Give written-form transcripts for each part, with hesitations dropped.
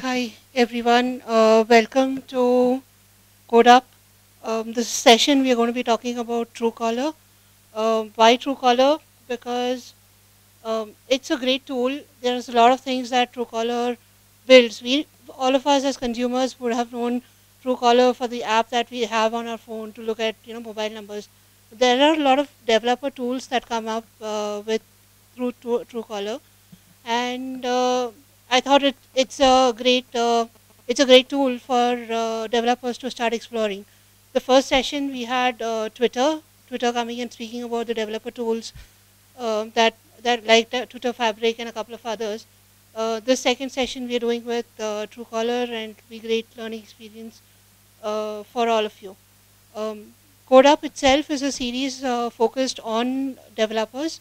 Hi everyone, welcome to Code Up. This session we are going to be talking about Truecaller. Why Truecaller? Because it's a great tool. There's a lot of things that Truecaller builds. All of us as consumers would have known Truecaller for the app that we have on our phone to look at mobile numbers. There are a lot of developer tools that come up with through Truecaller, and I thought it's a great tool for developers to start exploring. The first session we had Twitter coming and speaking about the developer tools that like Twitter Fabric and a couple of others. This second session we are doing with Truecaller, and it'll be great learning experience for all of you. CodeUp itself is a series focused on developers.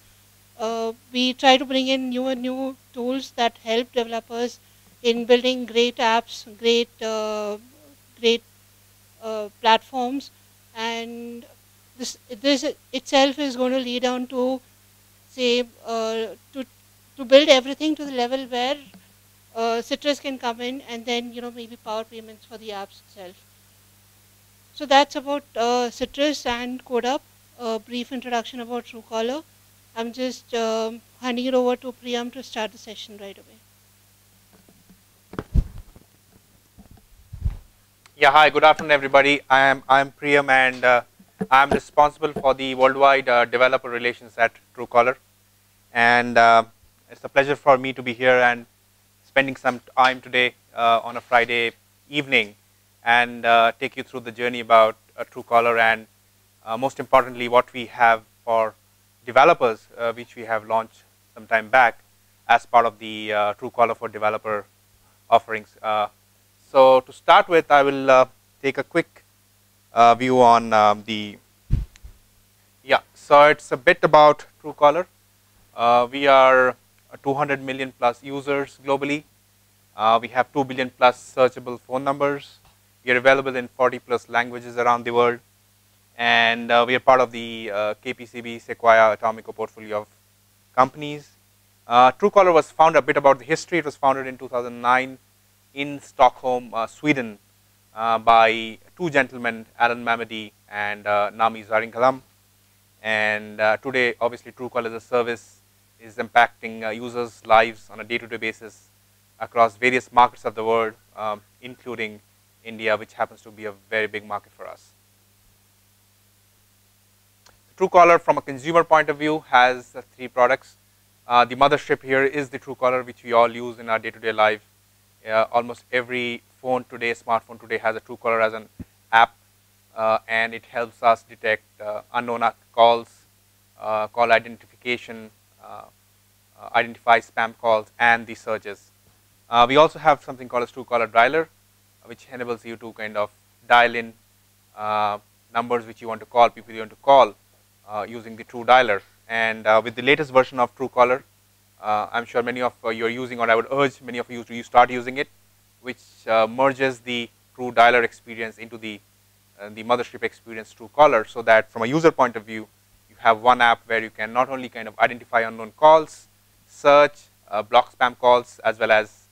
We try to bring in new and new tools that help developers in building great apps, great platforms, and this itself is going to lead on to say to build everything to the level where Citrus can come in, and then maybe power payments for the apps itself. So that's about Citrus and CodeUp. A brief introduction about Truecaller. I'm just handing it over to Priyam to start the session right away. Yeah, hi, good afternoon, everybody. I'm Priyam, and I'm responsible for the worldwide developer relations at Truecaller. And it's a pleasure for me to be here and spending some time today on a Friday evening and take you through the journey about Truecaller and most importantly what we have for developers, which we have launched some time back as part of the Truecaller for Developer offerings. So to start with, I will take a quick view on so it's a bit about Truecaller. We are 200 million plus users globally. We have 2 billion plus searchable phone numbers. We are available in 40 plus languages around the world. And we are part of the KPCB Sequoia Atomico portfolio of companies. Truecaller was founded, a bit about the history, it was founded in 2009 in Stockholm, Sweden by two gentlemen, Alan Mamedi and Nami Zarinkalam. And today, obviously, Truecaller as a service is impacting users' lives on a day-to-day basis across various markets of the world, including India, which happens to be a very big market for us. Truecaller, from a consumer point of view, has three products. The mothership here is the Truecaller, which we all use in our day-to-day life. Almost every phone today, smartphone today, has a Truecaller as an app, and it helps us detect unknown calls, call identification, identify spam calls, and the searches. We also have something called as Truecaller Dialer, which enables you to kind of dial in numbers which you want to call, people you want to call, using the True Dialer. And with the latest version of Truecaller, I'm sure many of you are using, or I would urge many of you to start using it, which merges the True Dialer experience into the mothership experience Truecaller, so that from a user point of view, you have one app where you can not only kind of identify unknown calls, search, block spam calls, as well as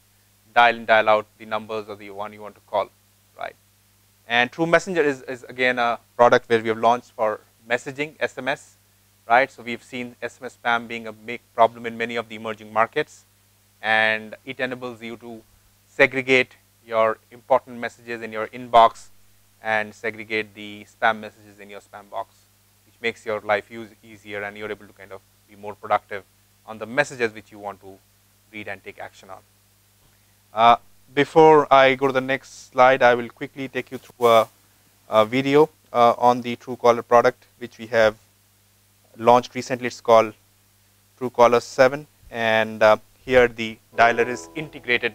dial in, dial out the numbers of the one you want to call, right? And True Messenger is again a product where we have launched for messaging, SMS, right? So we've seen SMS spam being a big problem in many of the emerging markets, and it enables you to segregate your important messages in your inbox and segregate the spam messages in your spam box, which makes your life easier, and you're able to kind of be more productive on the messages which you want to read and take action on. Before I go to the next slide, I will quickly take you through a video on the Truecaller product, which we have launched recently. It's called Truecaller 7, and here the dialer is integrated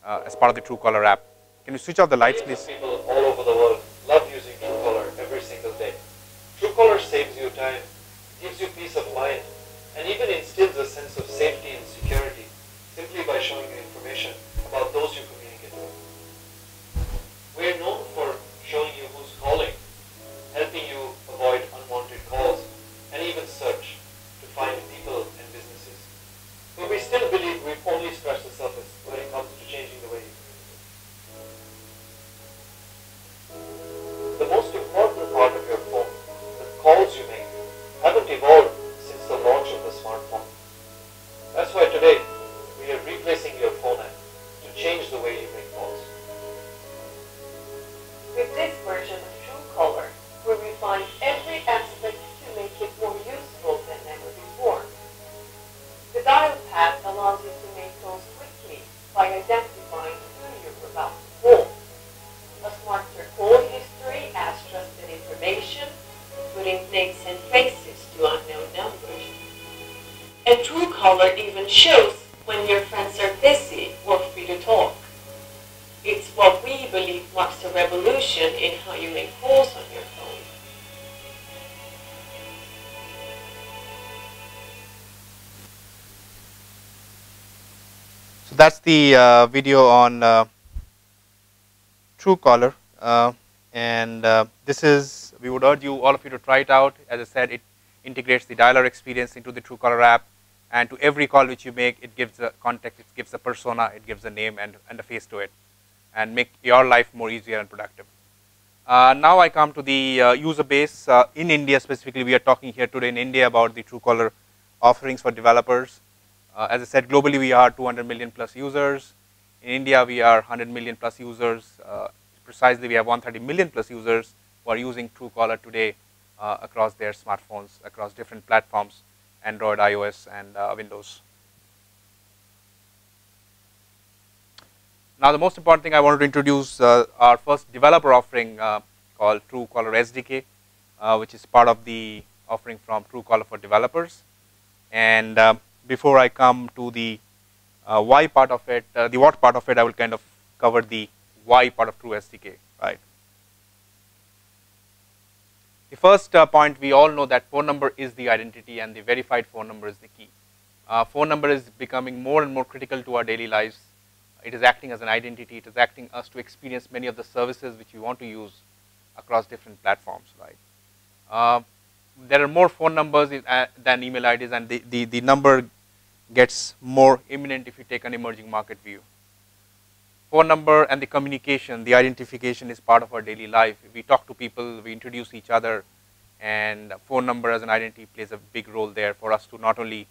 as part of the Truecaller app. Can you switch off the lights, please? People all over the world love using Truecaller every single day. Truecaller saves you time, gives you peace of mind, and even instills a sense of safety and security simply by showing you information about those you communicate with. We are known for showing you who's calling, helping you avoid unwanted calls, and even search to find people and businesses. But we still believe we've only scratched the surface when it comes to changing the way you communicate. way you make calls. With this version of Truecaller, we refined every aspect to make it more useful than ever before. The dial pad allows you to make calls quickly by identifying who you're about to call. A smarter call history adds trusted information, putting names and faces to unknown numbers. And Truecaller even shows when your friends are busy or free to talk. It's what we believe marks a revolution in how you make calls on your phone. So that's the video on Truecaller, and this is, we would urge you, all of you, to try it out. As I said, it integrates the dialer experience into the Truecaller app, and to every call which you make, it gives a context, it gives a persona, it gives a name and a face to it, and make your life more easier and productive. Now I come to the user base. In India specifically, we are talking here today in India about the Truecaller offerings for developers. As I said, globally we are 200 million plus users. In India, we are 100 million plus users. Precisely, we have 130 million plus users who are using Truecaller today across their smartphones, across different platforms, Android, iOS, and Windows. Now, the most important thing I wanted to introduce our first developer offering called Truecaller SDK, which is part of the offering from Truecaller for developers. And before I come to the why part of it, the what part of it, I will kind of cover the why part of True SDK, right? The first point, we all know that phone number is the identity and the verified phone number is the key. Phone number is becoming more and more critical to our daily lives. It is acting as an identity. It is acting us to experience many of the services which we want to use across different platforms, right? There are more phone numbers than email IDs, and the number gets more imminent if you take an emerging market view. Phone number and the communication, the identification is part of our daily life. We talk to people, we introduce each other, and phone number as an identity plays a big role there for us to not only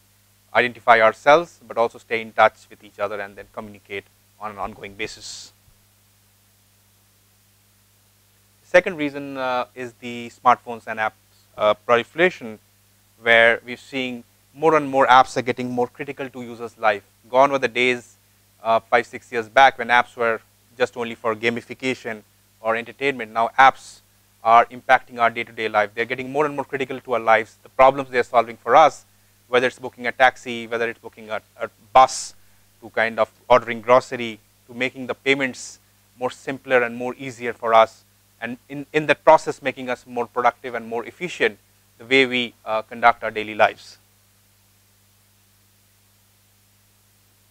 identify ourselves, but also stay in touch with each other and then communicate on an ongoing basis. Second reason is the smartphones and apps proliferation, where we're seeing more and more apps are getting more critical to users' life. Gone were the days 5-6 years back when apps were just only for gamification or entertainment. Now apps are impacting our day-to-day life. They're getting more and more critical to our lives. The problems they're solving for us, whether it's booking a taxi, whether it's booking a bus, to kind of ordering grocery, to making the payments more simpler and more easier for us, and in that process making us more productive and more efficient the way we conduct our daily lives.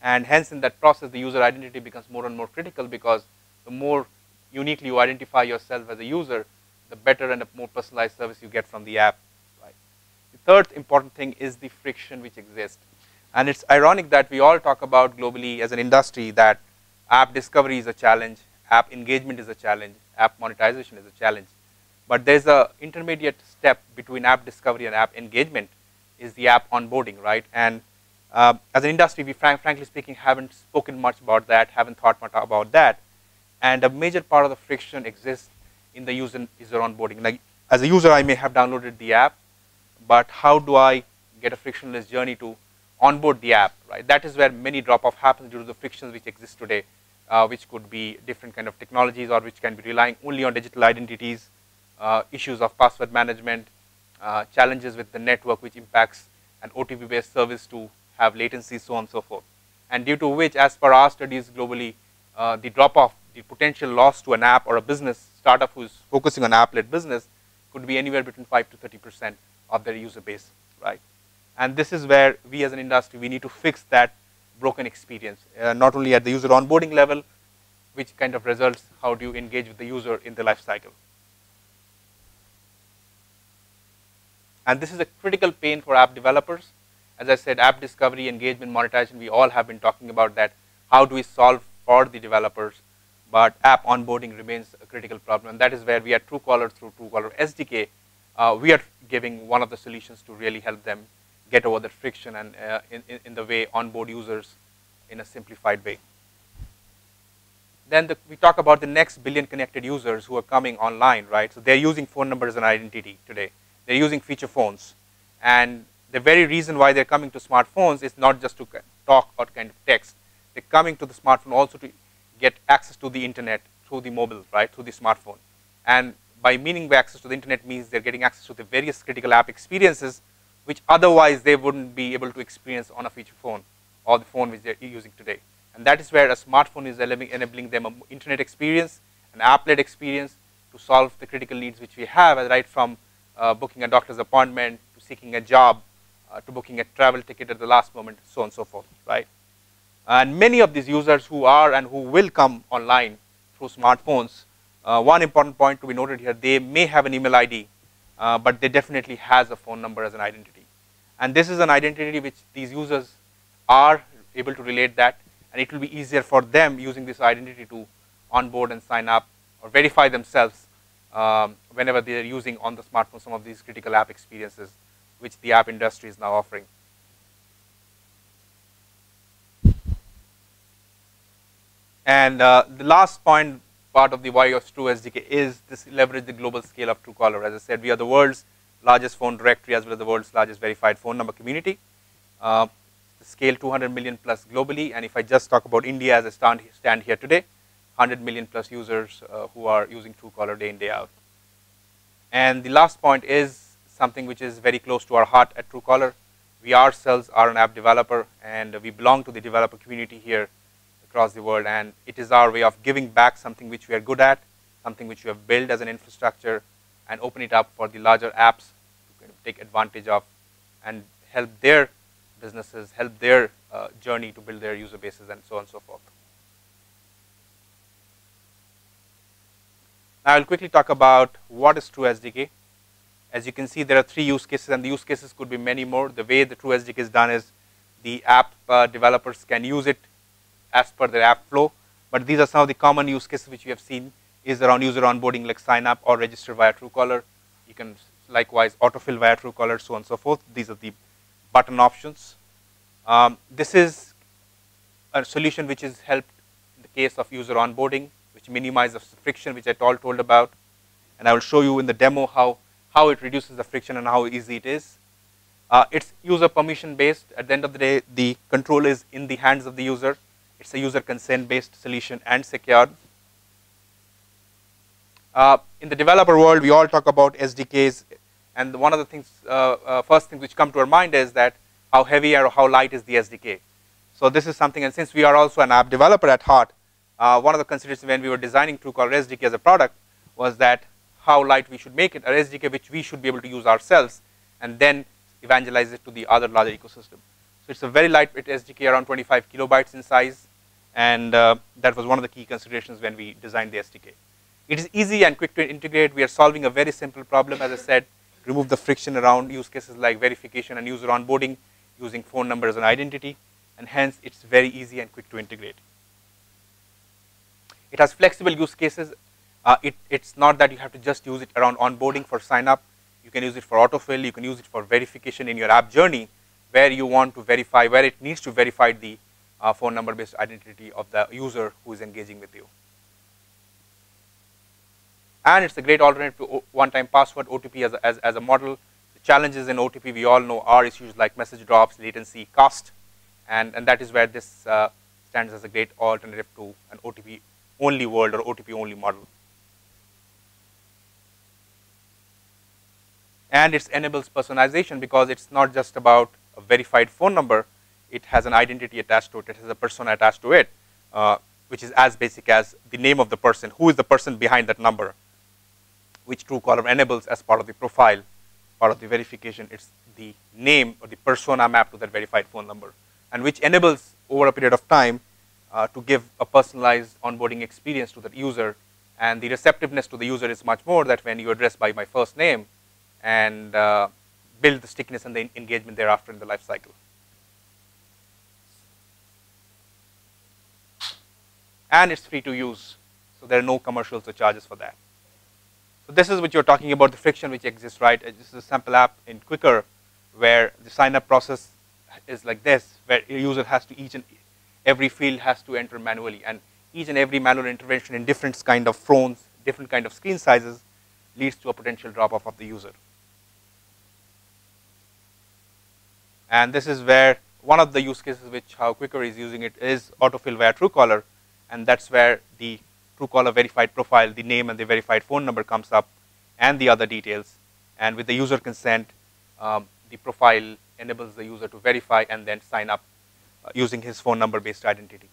And hence in that process the user identity becomes more and more critical, because the more uniquely you identify yourself as a user, the better and the more personalized service you get from the app. Right? The third important thing is the friction which exists. And it's ironic that we all talk about globally as an industry that app discovery is a challenge, app engagement is a challenge, app monetization is a challenge. But there's an intermediate step between app discovery and app engagement, is the app onboarding, right? And as an industry, we frankly speaking haven't spoken much about that, haven't thought much about that. And a major part of the friction exists in the user onboarding. Like, as a user, I may have downloaded the app, but how do I get a frictionless journey to onboard the app, right? That is where many drop-off happens due to the frictions which exist today, which could be different kind of technologies, or which can be relying only on digital identities, issues of password management, challenges with the network which impacts an OTP-based service to have latency, so on and so forth. And due to which, as per our studies globally, the drop-off, the potential loss to an app or a business startup who is focusing on app-led business could be anywhere between 5 to 30% of their user base, right? And this is where we as an industry, we need to fix that broken experience, not only at the user onboarding level, which kind of results how do you engage with the user in the life cycle. And this is a critical pain for app developers. As I said, app discovery, engagement, monetization, we all have been talking about that. How do we solve for the developers? But app onboarding remains a critical problem. And that is where we at Truecaller, through Truecaller SDK, we are giving one of the solutions to really help them get over that friction and in the way onboard users in a simplified way. then we talk about the next billion connected users who are coming online, right? So they're using phone numbers as an identity today. They're using feature phones. And the very reason why they're coming to smartphones is not just to talk or kind of text. They're coming to the smartphone also to get access to the internet through the mobile, right, through the smartphone. And by meaning by access to the internet means they're getting access to the various critical app experiences which otherwise they wouldn't be able to experience on a feature phone or the phone which they're using today. And that is where a smartphone is enabling them an internet experience, an app-led experience to solve the critical needs which we have, right from booking a doctor's appointment, to seeking a job, to booking a travel ticket at the last moment, so on and so forth, right? And many of these users who are and who will come online through smartphones, one important point to be noted here, they may have an email ID, but they definitely has a phone number as an identity. And this is an identity which these users are able to relate that, and it will be easier for them using this identity to onboard and sign up or verify themselves whenever they are using on the smartphone some of these critical app experiences which the app industry is now offering. And the last part of the why of True SDK is this leverage the global scale of Truecaller. As I said, we are the world's largest phone directory as well as the world's largest verified phone number community. The scale 200 million plus globally, and if I just talk about India as I stand here today, 100 million plus users who are using Truecaller day in, day out. And the last point is something which is very close to our heart at Truecaller. We ourselves are an app developer, and we belong to the developer community here across the world, and it is our way of giving back something which we are good at, something which we have built as an infrastructure, and open it up for the larger apps to kind of take advantage of and help their businesses, help their journey to build their user bases and so on and so forth. Now I'll quickly talk about what is True SDK. As you can see, there are 3 use cases, and the use cases could be many more. The way the True SDK is done is the app developers can use it as per their app flow, but these are some of the common use cases which we have seen is around user onboarding, like sign up or register via Truecaller. You can likewise autofill via Truecaller, so on and so forth. These are the button options. This is a solution which is helped in the case of user onboarding, which minimizes the friction which I told about, and I will show you in the demo how it reduces the friction and how easy it is. It's user permission based. At the end of the day, the control is in the hands of the user. It's a user consent based solution and secured. In the developer world, we all talk about SDKs, and one of the things, first things which come to our mind is that how heavy or how light is the SDK. So this is something, and since we are also an app developer at heart, one of the considerations when we were designing Truecaller SDK as a product was that how light we should make it, an SDK which we should be able to use ourselves, and then evangelize it to the other larger ecosystem. So it's a very lightweight SDK, around 25 kilobytes in size, and that was one of the key considerations when we designed the SDK. It is easy and quick to integrate. We are solving a very simple problem, as I said, remove the friction around use cases like verification and user onboarding using phone number as an identity, and hence it's very easy and quick to integrate. It has flexible use cases. It's not that you have to just use it around onboarding for sign up. You can use it for autofill. You can use it for verification in your app journey, where you want to verify, where it needs to verify the phone number based identity of the user who is engaging with you. And it's a great alternative to one-time password, OTP as a model. The challenges in OTP we all know are issues like message drops, latency, cost, and that is where this stands as a great alternative to an OTP only world or OTP only model. And it enables personalization because it's not just about a verified phone number, it has an identity attached to it, it has a persona attached to it, which is as basic as the name of the person, who is the person behind that number, which Truecaller enables as part of the profile, part of the verification. It's the name or the persona mapped to that verified phone number, and which enables over a period of time to give a personalized onboarding experience to the user. And the receptiveness to the user is much more that when you address by my first name, and build the stickiness and the engagement thereafter in the life cycle. And it's free to use, so there are no commercials or charges for that. So this is what you're talking about, the friction which exists, right? This is a sample app in Quicker, where the sign up process is like this, where a user has to, each and every field has to enter manually, and each and every manual intervention in different kind of phones, different kind of screen sizes leads to a potential drop-off of the user. And this is where one of the use cases which how Quicker is using it is autofill via Truecaller, and that's where the Truecaller verified profile, the name and the verified phone number comes up, and the other details. And with the user consent, the profile enables the user to verify and then sign up using his phone number based identity.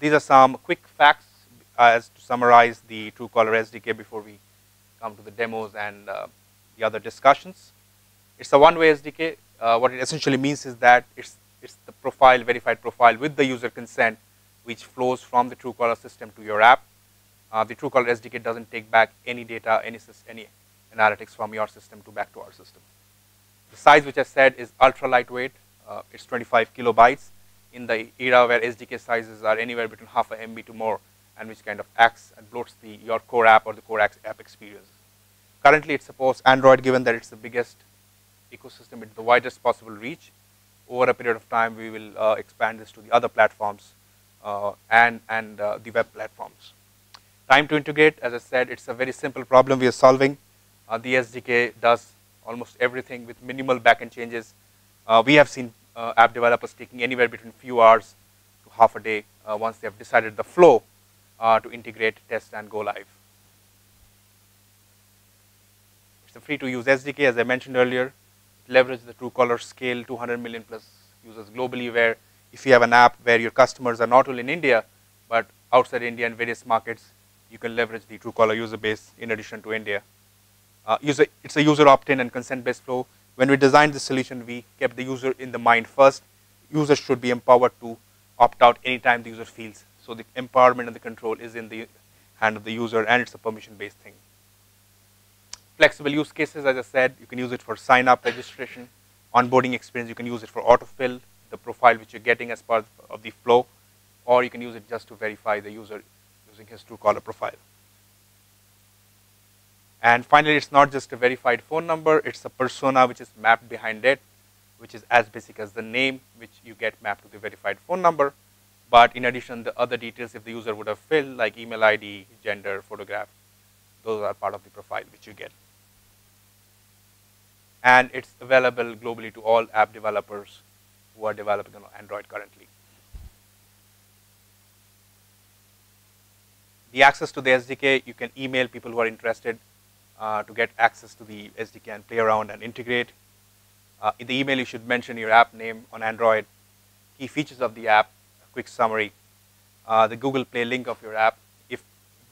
These are some quick facts as to summarize the Truecaller SDK before we come to the demos and the other discussions. It's a one-way SDK. What it essentially means is that it's the profile, verified profile with the user consent, which flows from the Truecaller system to your app. The Truecaller SDK doesn't take back any data, any analytics from your system to back to our system. The size, which I said, is ultra lightweight. It's 25 kilobytes in the era where SDK sizes are anywhere between half a MB to more, and which kind of acts and bloats your core app or the core app experience. Currently, it supports Android, given that it's the biggest ecosystem with the widest possible reach. Over a period of time, we will expand this to the other platforms and the web platforms. Time to integrate, as I said, it's a very simple problem we are solving. The SDK does almost everything with minimal backend changes. We have seen app developers taking anywhere between few hours to half a day once they have decided the flow to integrate, test, and go live. It's a free-to-use SDK, as I mentioned earlier. It leverages the Truecaller scale, 200 million plus users globally, where if you have an app where your customers are not only in India, but outside India and various markets, you can leverage the Truecaller user base in addition to India. It's a user opt-in and consent-based flow. When we designed the solution, we kept the user in the mind first. Users should be empowered to opt out anytime the user feels. So the empowerment and the control is in the hand of the user, and it's a permission-based thing. Flexible use cases, as I said, you can use it for sign-up, registration, onboarding experience. You can use it for autofill, the profile which you're getting as part of the flow, or you can use it just to verify the user using his Truecaller profile. And finally, it's not just a verified phone number, it's a persona which is mapped behind it, which is as basic as the name, which you get mapped to the verified phone number. But in addition, the other details if the user would have filled, like email ID, gender, photograph, those are part of the profile which you get. And it's available globally to all app developers who are developing on Android currently. The access to the SDK, you can email people who are interested to get access to the SDK and play around and integrate. In the email, you should mention your app name on Android, key features of the app, a quick summary, the Google Play link of your app if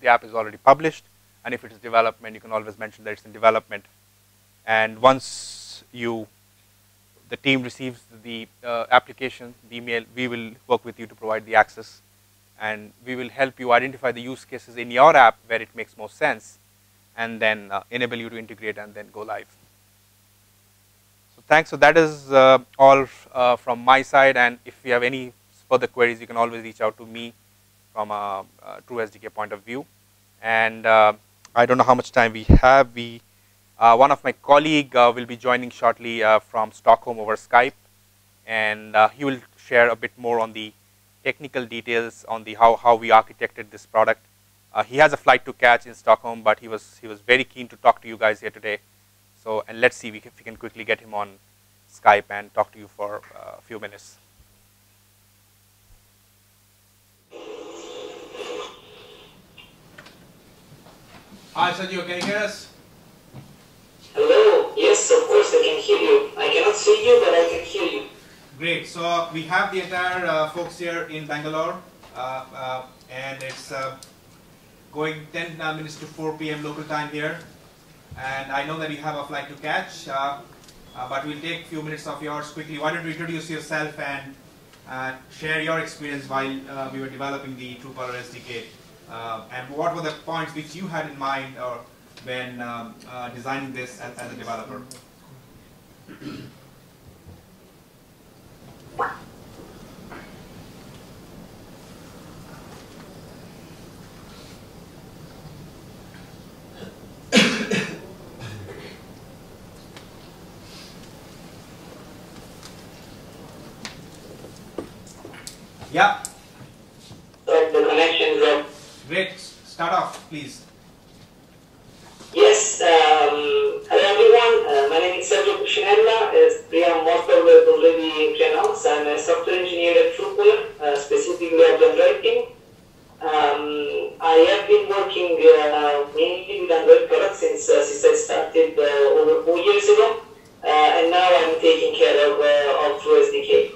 the app is already published, and if it is development, you can always mention that it's in development. And once the team receives the application, the email, we will work with you to provide the access, and we will help you identify the use cases in your app where it makes most sense, and then enable you to integrate and then go live. So thanks. So that is all from my side, and if you have any further queries, you can always reach out to me from a true SDK point of view. And I don't know how much time we have. One of my colleague will be joining shortly from Stockholm over Skype, and he will share a bit more on the technical details on the how we architected this product. He has a flight to catch in Stockholm, but he was very keen to talk to you guys here today. So, and let's see if we can quickly get him on Skype and talk to you for a few minutes. Hi, Sergio, can you hear us? Hello. Yes, of course I can hear you. I cannot see you, but I can hear you. Great. So we have the entire folks here in Bangalore, and it's going 10 minutes to 4 p.m. local time here. And I know that you have a flight to catch, but we'll take a few minutes of yours quickly. Why don't you introduce yourself and share your experience while we were developing the Truecaller SDK, and what were the points which you had in mind or when designing this as a developer? Yeah. So the connection dropped. Great. Start off, please. Yes, hello everyone. My name is Sergio Cucinella. As Priya most of us already pronounced, I'm a software engineer at Truecaller, specifically of Android team. I have been working mainly with Android products since I started over 4 years ago, and now I'm taking care of TrueSDK.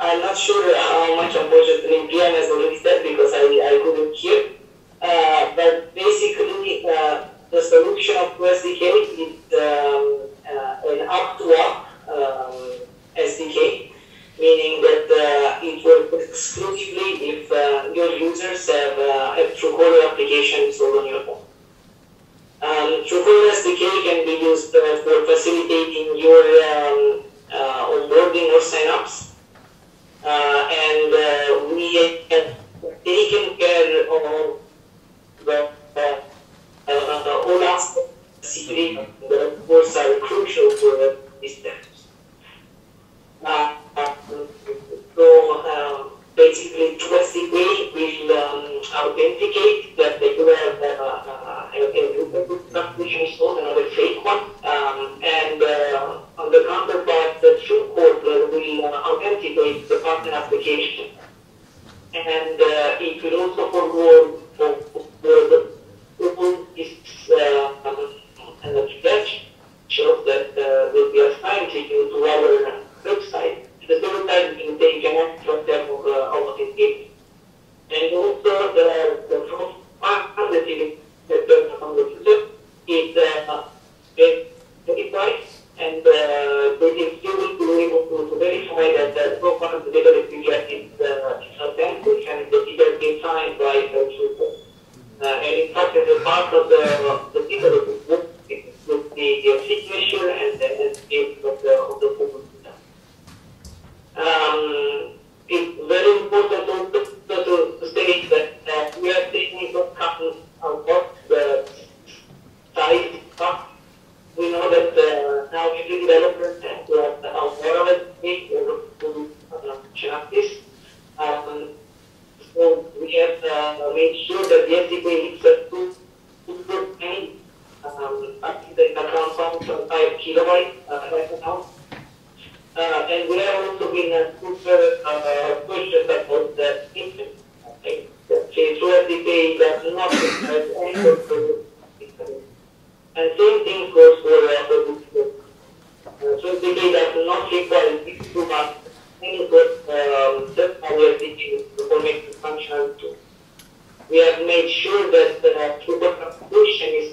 I'm not sure how much, unfortunately, Priya has already said because I couldn't hear. But basically, the solution of TrueSDK is an up-to-up SDK, meaning that it works exclusively if your users have a Truecaller application installed on your phone. Truecaller SDK can be used for facilitating your onboarding or signups, and we have taken care of all aspects of security that of course are crucial for these steps. So basically TrueSDK will authenticate that they do have a application installed, another fake one, and on the counterpart, the Truecaller will authenticate the partner application, and it will also forward the is and the pledge shows that will be assigned to you to our website. The website will take an extra step of authentication. And also the front part that you get from the user is verified, and you will be able to verify that the profile the data that you get is authentic and that it has been signed by the user. And in fact, as a part of the data that is with the signature and the escape of the phone. It's very important also to state that we are taking into account what the size of. We know that now every developer has to have a moral escape or to check this. So we have made sure that the SDK is a 2 the account comes from 5 kilobytes right now. And we have also been super pushed about the system. TrueSDK does not require any control. And same thing goes for the system. TrueSDK does not require this too much. Just our SDK to make it functional too. We have made sure that the Truecaller application is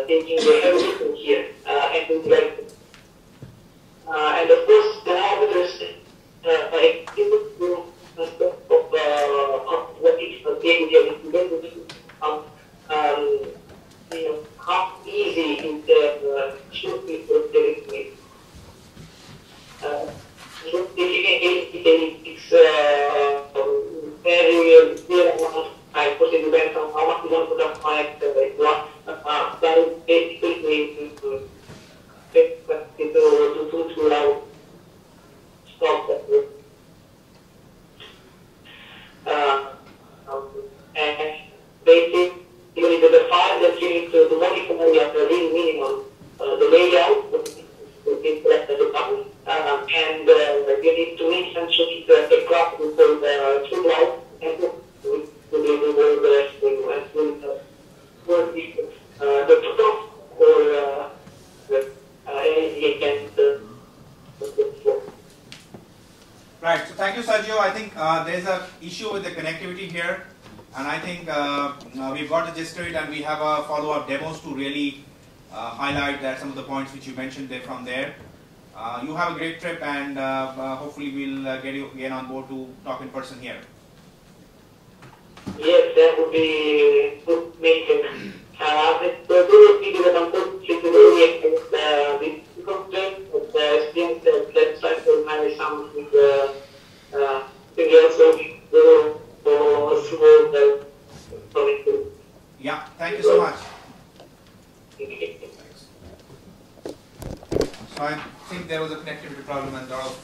taking the everything here and we like it. And of course, the others of what is the behavior how easy is the should be directly. It's very clear amount. Of course, it depends on how much you want to put up on it. That is basically to stop that. And basically, the file that you need to modify at the real minimum, the layout is left at the bottom, and you need to essentially the graph with the two lines and to deliver the rest of the total or anything against the Right. So thank you, Sergio. I think there's an issue with the connectivity here, and I think we've got the gist of it, and we have a follow-up demos to really highlight that some of the points which you mentioned there from there. You have a great trip, and hopefully we'll get you again on board to talk in person here. Yes, that would be good making. The good thing that unfortunately the complaint of the students that website will manage some with the also through the yeah, thank you so much. Thanks. So I think there was a connectivity problem and a lot of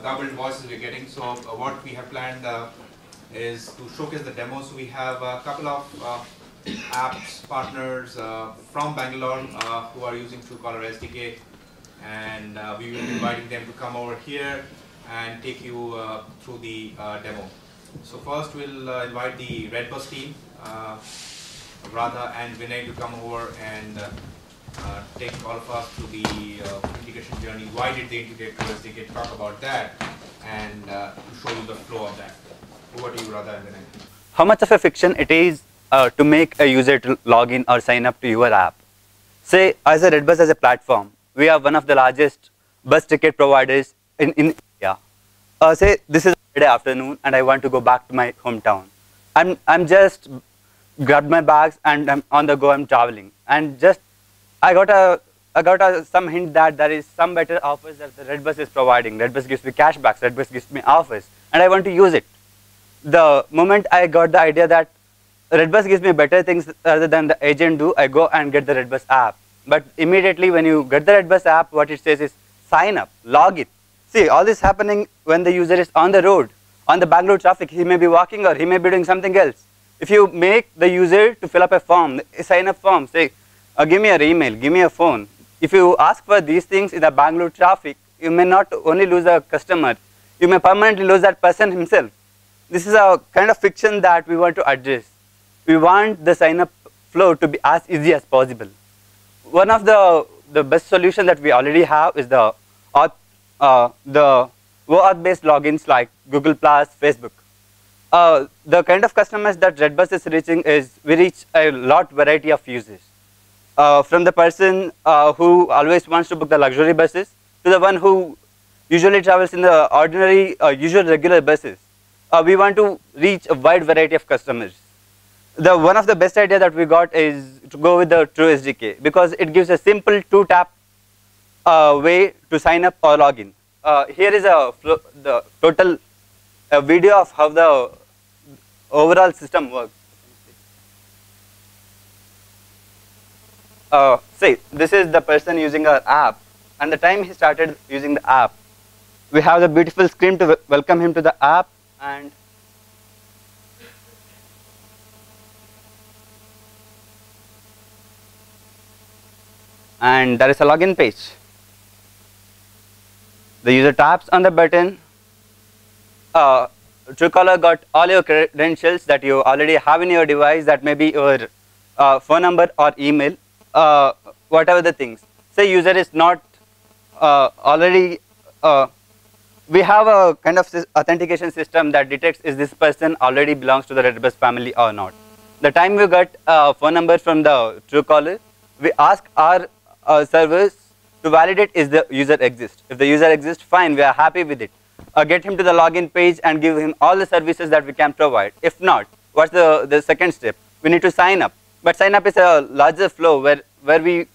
garbled voices we're getting. So what we have planned is to showcase the demo. So we have a couple of apps partners from Bangalore who are using Truecaller SDK, and we will be inviting them to come over here and take you through the demo. So first we'll invite the Redbus team, Radha and Vinay, to come over and take all of us through the integration journey. Why did they integrate to SDK? Talk about that and to show you the flow of that. Over to you, Radha and Vinay. How much of a fiction it is to make a user to log in or sign up to your app. Say, as a Redbus as a platform, we are one of the largest bus ticket providers in India. Say, this is Friday afternoon and I want to go back to my hometown. I'm just grabbed my bags and I'm on the go, I'm traveling. And just, I got some hint that there is some better offers that the Redbus is providing. Redbus gives me cashbacks, Redbus gives me offers, and I want to use it. The moment I got the idea that Redbus gives me better things rather than the agent do, I go and get the Redbus app. But immediately when you get the Redbus app, what it says is sign up, log it. See, all this happening when the user is on the road, on the Bangalore traffic. He may be walking or he may be doing something else. If you make the user to fill up a form, a sign up form, say, give me your email, give me a phone. If you ask for these things in the Bangalore traffic, you may not only lose a customer, you may permanently lose that person himself. This is a kind of fiction that we want to address. We want the sign-up flow to be as easy as possible. One of the best solution that we already have is the OAuth-based logins like Google+, Facebook. The kind of customers that Redbus is reaching is, we reach a lot variety of users. From the person who always wants to book the luxury buses to the one who usually travels in the ordinary, usual regular buses. We want to reach a wide variety of customers. One of the best idea that we got is to go with the True SDK because it gives a simple 2-tap way to sign up or log in. Here is the total video of how the overall system works. Say, this is the person using our app, and the time he started using the app, we have the beautiful screen to welcome him to the app, and there is a login page. The user taps on the button. Truecaller got all your credentials that you already have in your device, that may be your phone number or email, whatever the things. Say user is not already, we have a kind of authentication system that detects is this person already belongs to the Redbus family or not. The time we got a phone number from the Truecaller, we ask our servers to validate is the user exists. If the user exists, fine, we are happy with it. Get him to the login page and give him all the services that we can provide. If not, what's the second step? We need to sign up. But sign up is a larger flow where we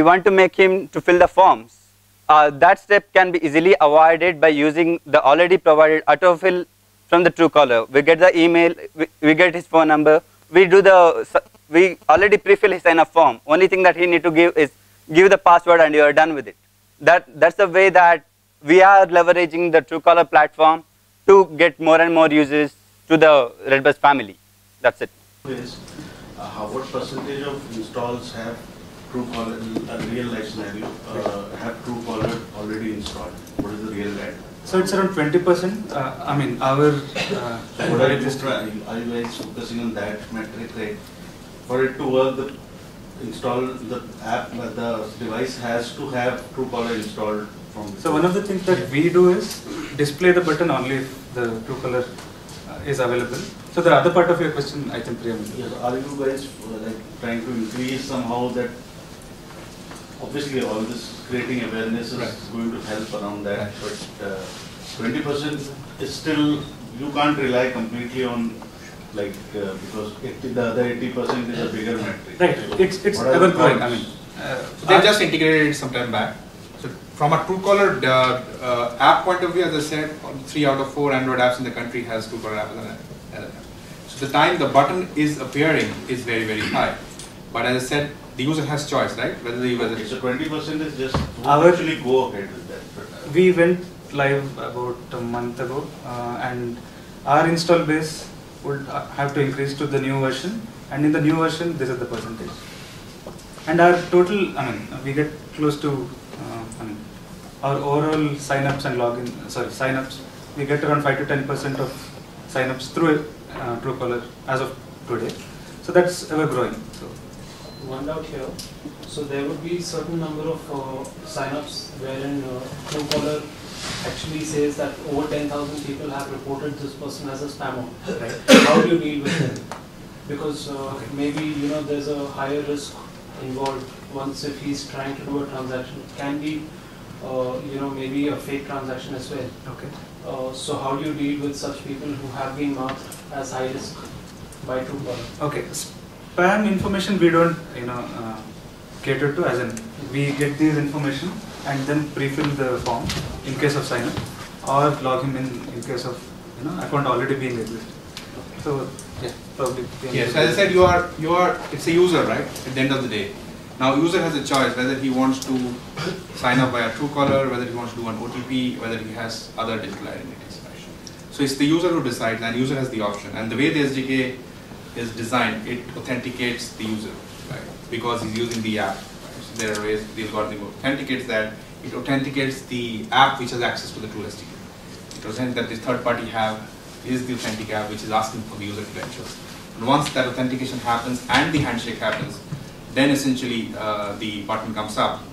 want to make him to fill the forms. That step can be easily avoided by using the already provided autofill from the Truecaller. We get the email, we get his phone number, we already pre-fill his sign up form. Only thing that he need to give is give the password and you are done with it. That's the way that we are leveraging the Truecaller platform to get more and more users to the Redbus family. That's it. What percentage of installs have Truecaller in a real life scenario have Truecaller already installed? What is the real rate? So it's around 20%. I mean, our are you guys focusing on that metric rate? For it to work, the app, the device has to have Truecaller installed from. So one of the things that we do is display the button only if the Truecaller is available. So the other part of your question, I think, Priya. Yes, are you guys trying to increase somehow that? Obviously, all this creating awareness is going to help around that, but 20% is still, you can't rely completely on, because the other 80% is a bigger metric. Right, so it's ever growing. I mean, they just integrated it some time back. So from a Truecaller app point of view, as I said, 3 out of 4 Android apps in the country has Truecaller app as an app. So the time the button is appearing is very, very high. But as I said, the user has choice, right? Whether the user. So 20% is just actually go ahead with that. We went live about a month ago, and our install base would have to increase to the new version, and in the new version, this is the percentage. And our total, we get close to, our overall signups and signups, we get around 5 to 10% of signups through Truecaller as of today. So that's ever growing. So one doubt here. So there would be certain number of signups wherein Truecaller actually says that over 10,000 people have reported this person as a spammer. Right? How do you deal with them? Because maybe there's a higher risk involved once if he's trying to do a transaction. It can be maybe a fake transaction as well. Okay. So how do you deal with such people who have been marked as high risk by Truecaller? Okay. Spam information we don't cater to, as in we get these information and then pre-fill the form in case of sign up, or log him in case of account already being existed. So yeah, probably. Yes, as I said, you are. It's a user, right? At the end of the day, now user has a choice whether he wants to sign up via Truecaller, whether he wants to do an OTP, whether he has other digital identities. Right? So it's the user who decides, and user has the option. And the way the SDK is designed, it authenticates the user, right? Because he's using the app. Right? So there are ways the algorithm authenticates that. It authenticates the app which has access to the True SDK. It represents that this third party is the authentic app which is asking for the user credentials. And once that authentication happens and the handshake happens, then essentially the button comes up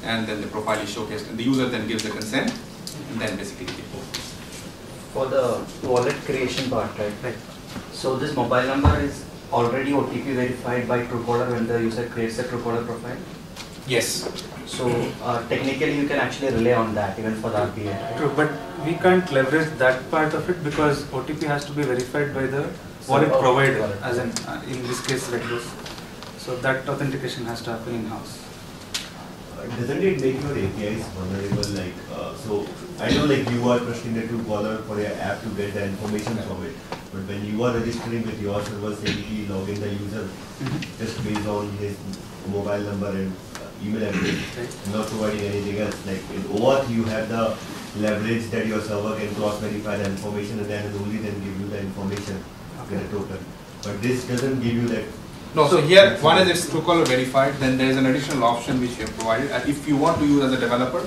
and then the profile is showcased, and the user then gives the consent, and then basically it opens. For the wallet creation part, right? So this mobile number is already OTP verified by Truecaller when the user creates a Truecaller profile? Yes. So technically you can actually rely on that even for the RPA. Right? True, but we can't leverage that part of it because OTP has to be verified by the wallet provider, as in this case like this. So that authentication has to happen in-house. Doesn't it make your APIs vulnerable? Like, so I know like you are trusting the Truecaller for your app to get the information from it, but when you are registering with your server, say you log in the user just based on his mobile number and email address, not providing anything else. Like in OAuth, you have the leverage that your server can cross-verify the information and then only then give you the information in a token. But this doesn't give you that. No, so here one is it's Truecaller verified, then there is an additional option which you have provided. And if you want to use as a developer,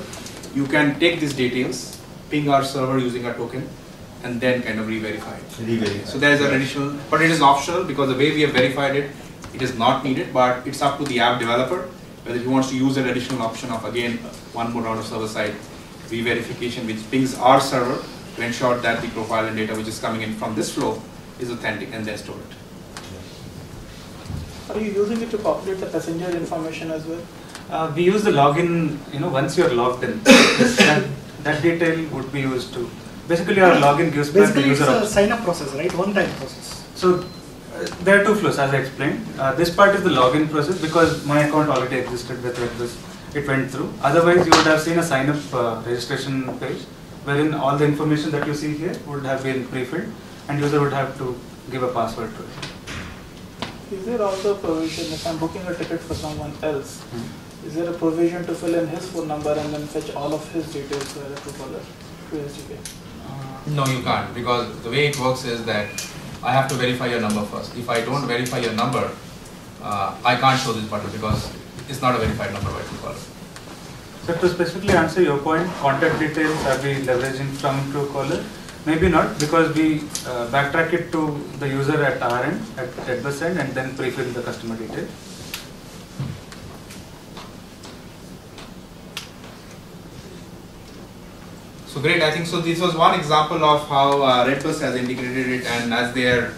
you can take these details, ping our server using a token, and then kind of re-verify it. So there is an additional, but it is optional because the way we have verified it, it is not needed, but it's up to the app developer whether he wants to use an additional option of again one more round of server-side re-verification which pings our server to ensure that the profile and data which is coming in from this flow is authentic and then store it. Are you using it to populate the passenger information as well? We use the login, once you are logged in, that detail would be used to. Basically our login gives back the user. Basically it's a sign-up process, right? One-time process. So there are two flows as I explained. This part is the login process because my account already existed with this. It went through. Otherwise you would have seen a sign-up registration page wherein all the information that you see here would have been pre-filled and user would have to give a password to it. Is there also a provision, if I'm booking a ticket for someone else, is there a provision to fill in his phone number and then fetch all of his details via the Truecaller to SDK? No, you can't, because the way it works is that I have to verify your number first. If I don't verify your number, I can't show this button because it's not a verified number by Truecaller. So to specifically answer your point, contact details are we leveraging from Truecaller? Maybe not, because we backtrack it to the user at our end, at Redbus end, and then pre-fill the customer detail. So great, I think so. This was one example of how Redbus has integrated it, and as they are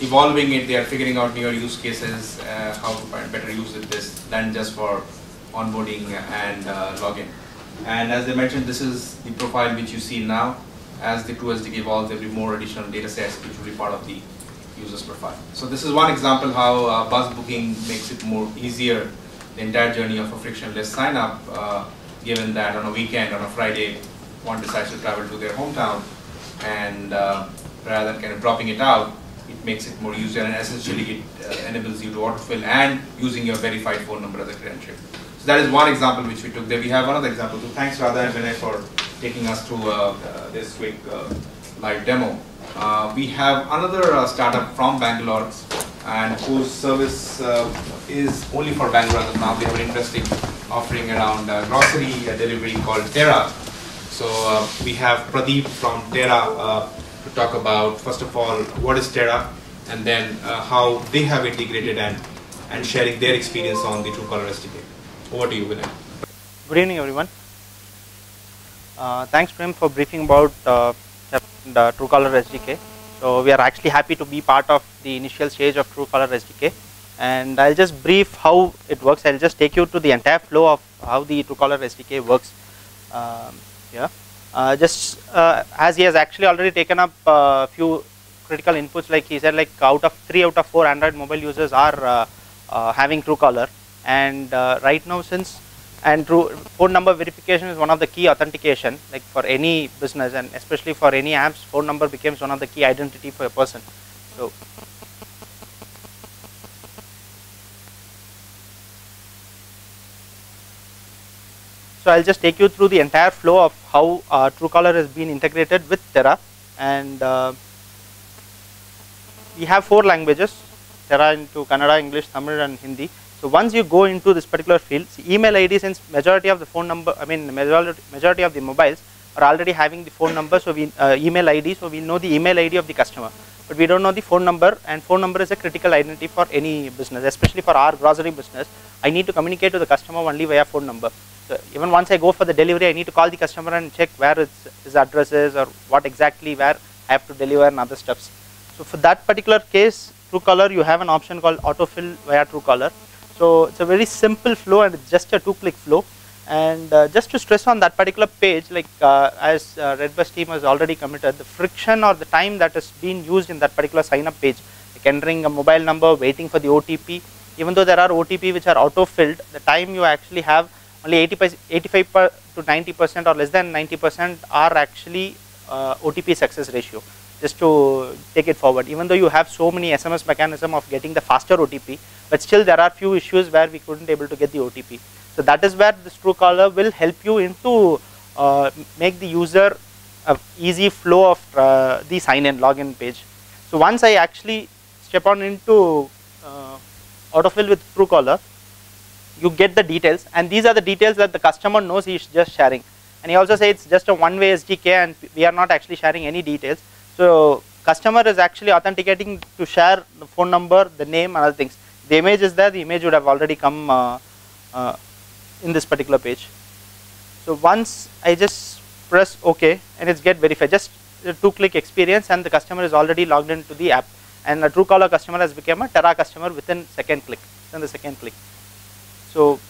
evolving it, they are figuring out newer use cases, how to find better use of this than just for onboarding and login. And as they mentioned, this is the profile which you see now. As the True SDK evolves, there will be more additional data sets which will be part of the user's profile. So this is one example how bus booking makes it more easier, the entire journey of a frictionless sign up, given that on a weekend, on a Friday, one decides to travel to their hometown, and rather than kind of dropping it out, it makes it more user, and essentially it enables you to autofill and using your verified phone number as a credential. So that is one example which we took there. We have another example. So thanks Radha and Vinay for taking us through this quick live demo. We have another startup from Bangalore and whose service is only for Bangalore as of now. They have an interesting offering around grocery delivery called Terra. So we have Pradeep from Terra to talk about, first of all, what is Terra, and then how they have integrated and sharing their experience on the Truecaller SDK. Over to you, Vinay. Good evening, everyone. Thanks, Prem, for briefing about Truecaller SDK. So we are actually happy to be part of the initial stage of Truecaller SDK, and I'll just brief how it works. I'll just take you to the entire flow of how the Truecaller SDK works here. As he has actually already taken up a few critical inputs, like he said, like 3 out of 4 Android mobile users are having Truecaller, and right now, since phone number verification is one of the key authentication, like for any business and especially for any apps, phone number becomes one of the key identity for a person. So I'll just take you through the entire flow of how Truecaller has been integrated with Terra, and we have 4 languages, Terra into Kannada, English, Tamil and Hindi. So once you go into this particular field, email ID, since majority of the phone number, majority of the mobiles are already having the phone number, so we email ID, so we know the email ID of the customer, but we don't know the phone number, and phone number is a critical identity for any business, especially for our grocery business. I need to communicate to the customer only via phone number. So even once I go for the delivery, I need to call the customer and check where his address is or what exactly where I have to deliver and other stuffs. So for that particular case, Truecaller, you have an option called autofill via Truecaller. So it's a very simple flow and it's just a 2-click flow. And just to stress on that particular page, like as Redbus team has already committed, the friction or the time that is being used in that particular sign up page, like entering a mobile number, waiting for the OTP, even though there are OTP which are auto-filled, the time you actually have only 85 to 90% or less than 90% are actually OTP success ratio. Just to take it forward, even though you have so many SMS mechanism of getting the faster OTP, but still there are few issues where we couldn't able to get the OTP. So that is where this Truecaller will help you into make the user a easy flow of the sign-in login page. So once I actually step on into autofill with Truecaller, you get the details, and these are the details that the customer knows he is just sharing. And he also says it's just a one-way SDK and we are not actually sharing any details. So customer is actually authenticating to share the phone number, the name and other things. The image is there, the image would have already come in this particular page. So once I just press OK and it's get verified, just a 2-click experience and the customer is already logged into the app, and a Truecaller customer has become a Terra customer within the second click. So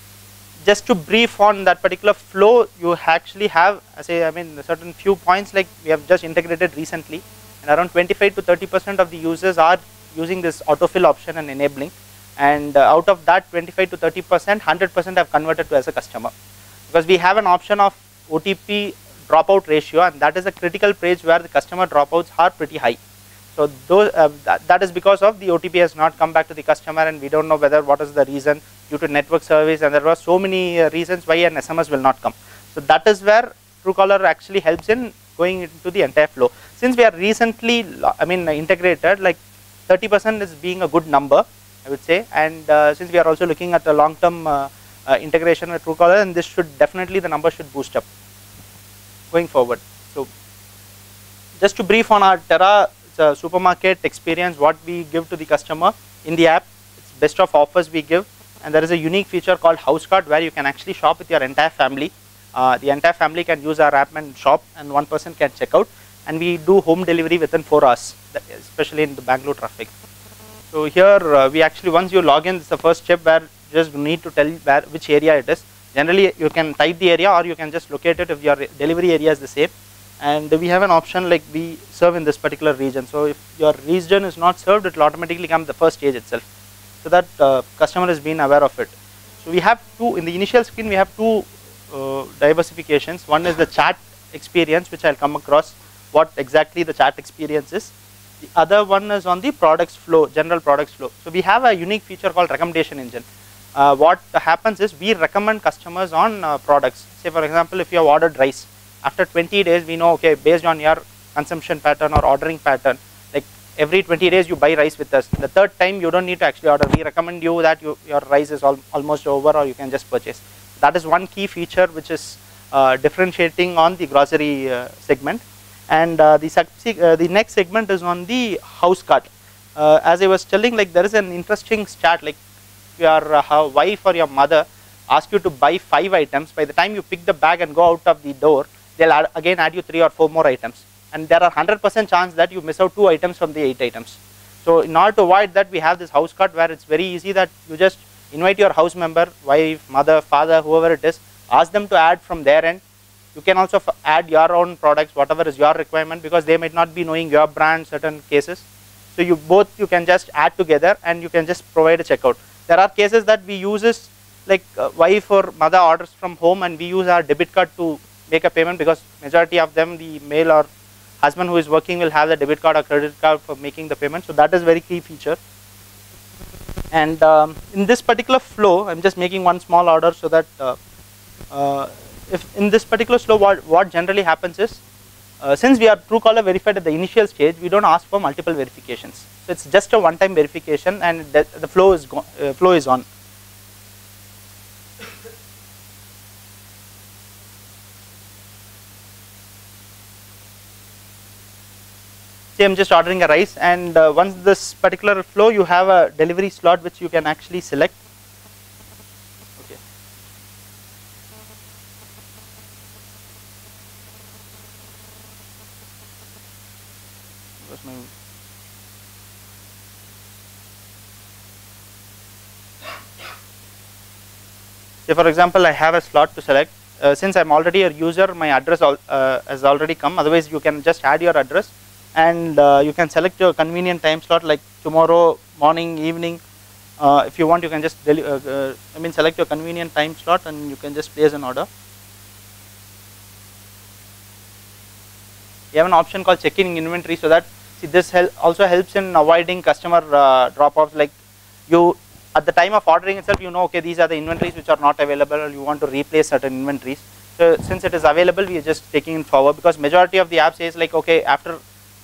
just to brief on that particular flow, you actually have certain few points like we have just integrated recently, and around 25 to 30% of the users are using this autofill option and enabling, and out of that 25 to 30%, 100% have converted to as a customer, because we have an option of OTP dropout ratio, and that is a critical page where the customer dropouts are pretty high. So those, that is because of the OTP has not come back to the customer, and we don't know whether what is the reason, due to network service, and there were so many reasons why an SMS will not come. So that is where Truecaller actually helps in going into the entire flow. Since we are recently integrated, like 30% is being a good number, I would say, and since we are also looking at the long-term integration with Truecaller, and this should definitely, the number should boost up going forward. So just to brief on our Terra supermarket experience, what we give to the customer in the app, it's best of offers we give, and there is a unique feature called House Cart where you can actually shop with your entire family. The entire family can use our app and shop, and one person can check out, and we do home delivery within 4 hours, especially in the Bangalore traffic. So here we actually, once you log in, it's the first step where you just need to tell which area it is. Generally you can type the area or you can just locate it if your delivery area is the same. And we have an option like we serve in this particular region. So if your region is not served, it will automatically come the first stage itself. So that customer has been aware of it. So we have two, in the initial screen we have two diversifications. One is the chat experience, which I'll come across what exactly the chat experience is. The other one is on the products flow, general products flow. So we have a unique feature called recommendation engine. What happens is we recommend customers on products. Say for example, if you have ordered rice, After 20 days, we know, okay, based on your consumption pattern or ordering pattern, like every 20 days you buy rice with us. The third time you don't need to actually order. We recommend you that your rice is almost over, or you can just purchase. That is one key feature which is differentiating on the grocery segment. And the next segment is on the house cart. As I was telling, like there is an interesting stat, like your wife or your mother ask you to buy 5 items. By the time you pick the bag and go out of the door, they'll again add you 3 or 4 more items. And there are 100% chance that you miss out 2 items from the 8 items. So in order to avoid that, we have this house cart where it's very easy that you just invite your house member, wife, mother, father, whoever it is, ask them to add from their end. You can also add your own products, whatever is your requirement, because they might not be knowing your brand certain cases. So you can just add together and you can just provide a checkout. There are cases that we use is like wife or mother orders from home and we use our debit card to make a payment, because majority of them, the male or husband who is working will have the debit card or credit card for making the payment. So that is very key feature. And in this particular flow, I'm just making one small order so that if in this particular flow, what generally happens is, since we are Truecaller verified at the initial stage, we don't ask for multiple verifications. So it's just a one-time verification, and the flow is on. Say I'm just ordering a rice, and once this particular flow, you have a delivery slot which you can actually select. Okay. Where's my say for example, I have a slot to select. Since I'm already a user, my address has already come. Otherwise, you can just add your address. And you can select your convenient time slot, like tomorrow morning, evening. If you want, you can just select your convenient time slot and you can just place an order. You have an option called checking inventory, so that this also helps in avoiding customer drop-offs. Like you, at the time of ordering itself, you know, okay, these are the inventories which are not available, or you want to replace certain inventories. So since it is available, we are just taking it forward, because majority of the app says like, okay, after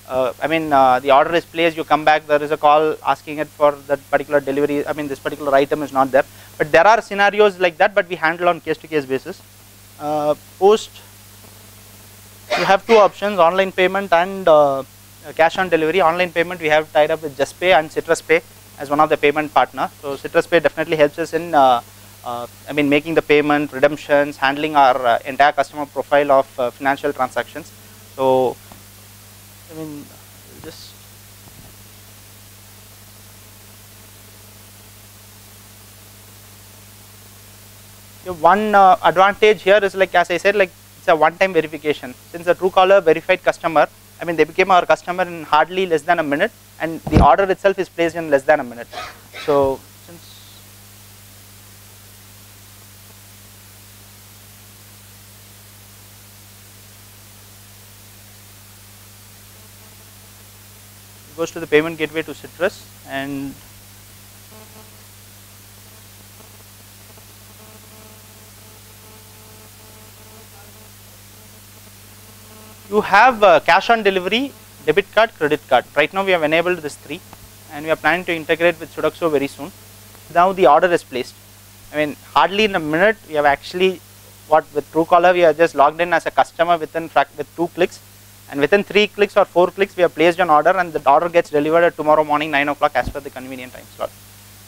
the order is placed, you come back, there is a call asking it for that particular delivery, this particular item is not there. But there are scenarios like that, but we handle on case-to-case basis. Post, you have 2 options, online payment and cash on delivery. Online payment, we have tied up with JustPay and CitrusPay as one of the payment partner. So CitrusPay definitely helps us in making the payment, redemptions, handling our entire customer profile of financial transactions. So just one advantage here is, like as I said, like it's a one-time verification. Since the Truecaller verified customer, they became our customer in hardly less than a minute, and the order itself is placed in less than a minute. So goes to the payment gateway to Citrus, and you have cash on delivery, debit card, credit card. Right now we have enabled this 3, and we are planning to integrate with Sodexo very soon. Now the order is placed. Hardly in a minute, we have actually, with Truecaller, we are just logged in as a customer with 2 clicks. And within 3 clicks or 4 clicks, we have placed an order, and the order gets delivered tomorrow morning 9 o'clock as per the convenient time slot.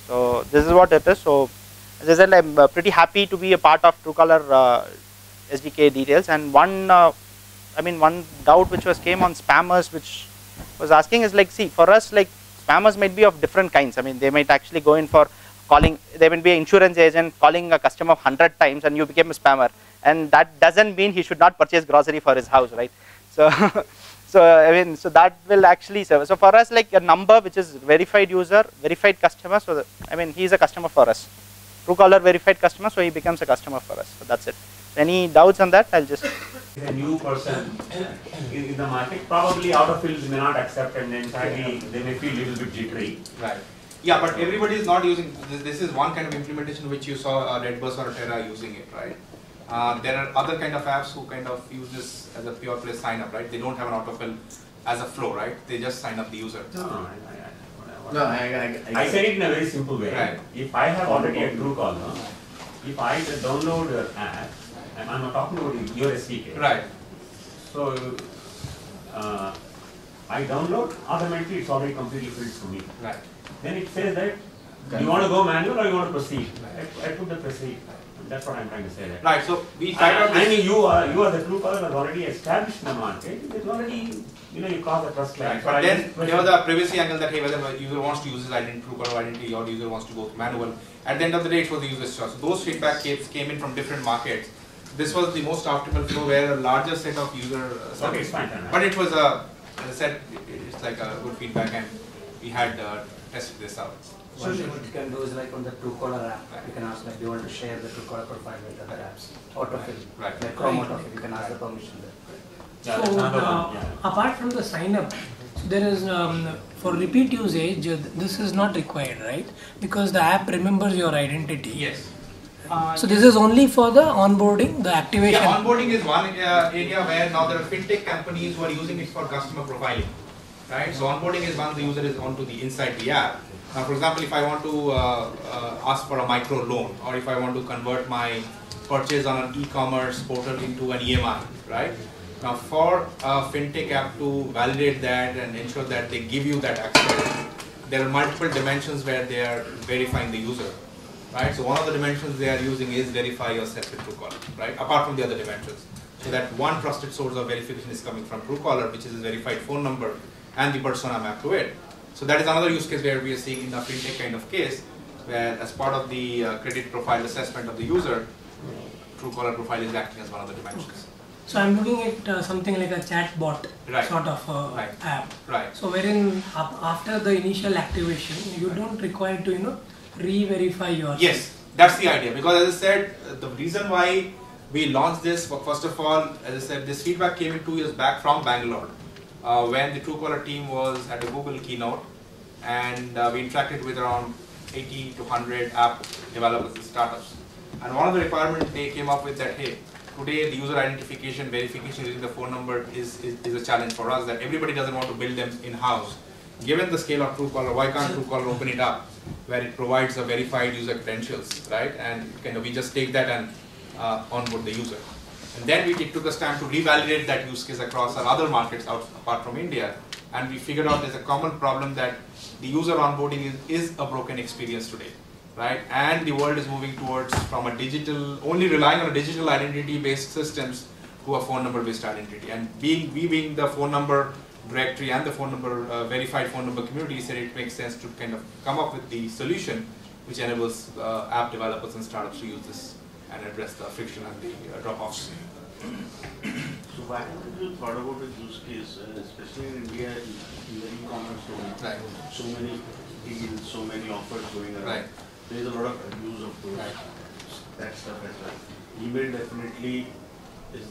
So this is what it is. So as I said, I'm pretty happy to be a part of Truecaller SDK details. And one doubt which came on spammers, which was asking is like, see, for us, like spammers might be of different kinds. They might actually go in for calling. There may be an insurance agent calling a customer 100 times, and you became a spammer, and that doesn't mean he should not purchase grocery for his house, right? So, so that will actually serve. So for us, like a number which is verified user, verified customer. So he is a customer for us. Truecaller verified customer, so he becomes a customer for us. So that's it. Any doubts on that? I'll just. A new person in the market, probably autofills may not accept, and then finally they may feel a little bit jittery. Right. Yeah, but everybody is not using this. This is one kind of implementation which you saw Redbus or Terra using it, right? There are other kind of apps who kind of use this as a pure play sign up, right? They don't have an autofill as a flow, right? They just sign up the user. No, I said it in a very simple way. Right. If I have already a Truecaller, if I download your app, and I'm not talking about your SDK. Right. So I download, automatically it's already completely filled for me. Right. Then it says that you want to go manual or you want to proceed. I put the proceed. That's what I'm trying to say. That. Right. So we tried out. I mean, you as a Truecaller has already established the market. It's already, you cross the trust line. Right. But then there was a privacy angle that hey, whether a user wants to use his identity, Truecaller identity, or the user wants to go manual. At the end of the day, it was the user's choice. So those feedback came in from different markets. This was the most optimal flow where a larger set of user. Okay, it's fine. But it was as I said, it's like a good feedback, and we had tested this out. One thing what you can do is like on the Truecaller app, you can ask like, do you want to share the Truecaller profile with other apps? Autofill, right. like Chrome autofill, you can ask the permission there. So apart from the sign up, there is for repeat usage, this is not required, right? Because the app remembers your identity. Yes. So this is only for the onboarding, the activation. Yeah, onboarding is one area where now there are fintech companies who are using it for customer profiling, right? So onboarding is once the user is onto the inside the app. Now, for example, if I want to ask for a micro loan, or if I want to convert my purchase on an e-commerce portal into an EMI, right? Now, for a fintech app to validate that and ensure that they give you that access, there are multiple dimensions where they are verifying the user, right? So one of the dimensions they are using is verify yourself with Truecaller, right? Apart from the other dimensions. So that one trusted source of verification is coming from Truecaller, which is his verified phone number and the persona mapped to it. So that is another use case where we are seeing in a fintech kind of case, where as part of the credit profile assessment of the user, Truecaller profile is acting as one of the dimensions. Okay. So I'm looking at something like a chat bot sort of app. Right. So wherein after the initial activation, you don't require to re-verify yourself. Yes, that's the idea. Because as I said, the reason why we launched this, first of all, as I said, this feedback came in 2 years back from Bangalore. When the Truecaller team was at a Google keynote, and we interacted with around 80 to 100 app developers and startups. And one of the requirements they came up with that, hey, today the user identification, verification using the phone number is a challenge for us, that everybody doesn't want to build them in-house. Given the scale of Truecaller, why can't Truecaller open it up where it provides a verified user credentials, right? And kind of we just take that and onboard the user. And then it took us time to revalidate that use case across our other markets apart from India. And we figured out there's a common problem that the user onboarding is a broken experience today, right? And the world is moving towards from a digital, only relying on a digital identity-based systems to a phone number-based identity. And we being the phone number directory and the phone number, verified phone number community, said it makes sense to kind of come up with the solution which enables app developers and startups to use this and address the friction and the drop-offs. So why haven't you thought about a use case, especially in India, in the e-commerce zone? Right. So many deals, so many offers going around. Right. There is a lot of abuse of those, that stuff as well. Email definitely is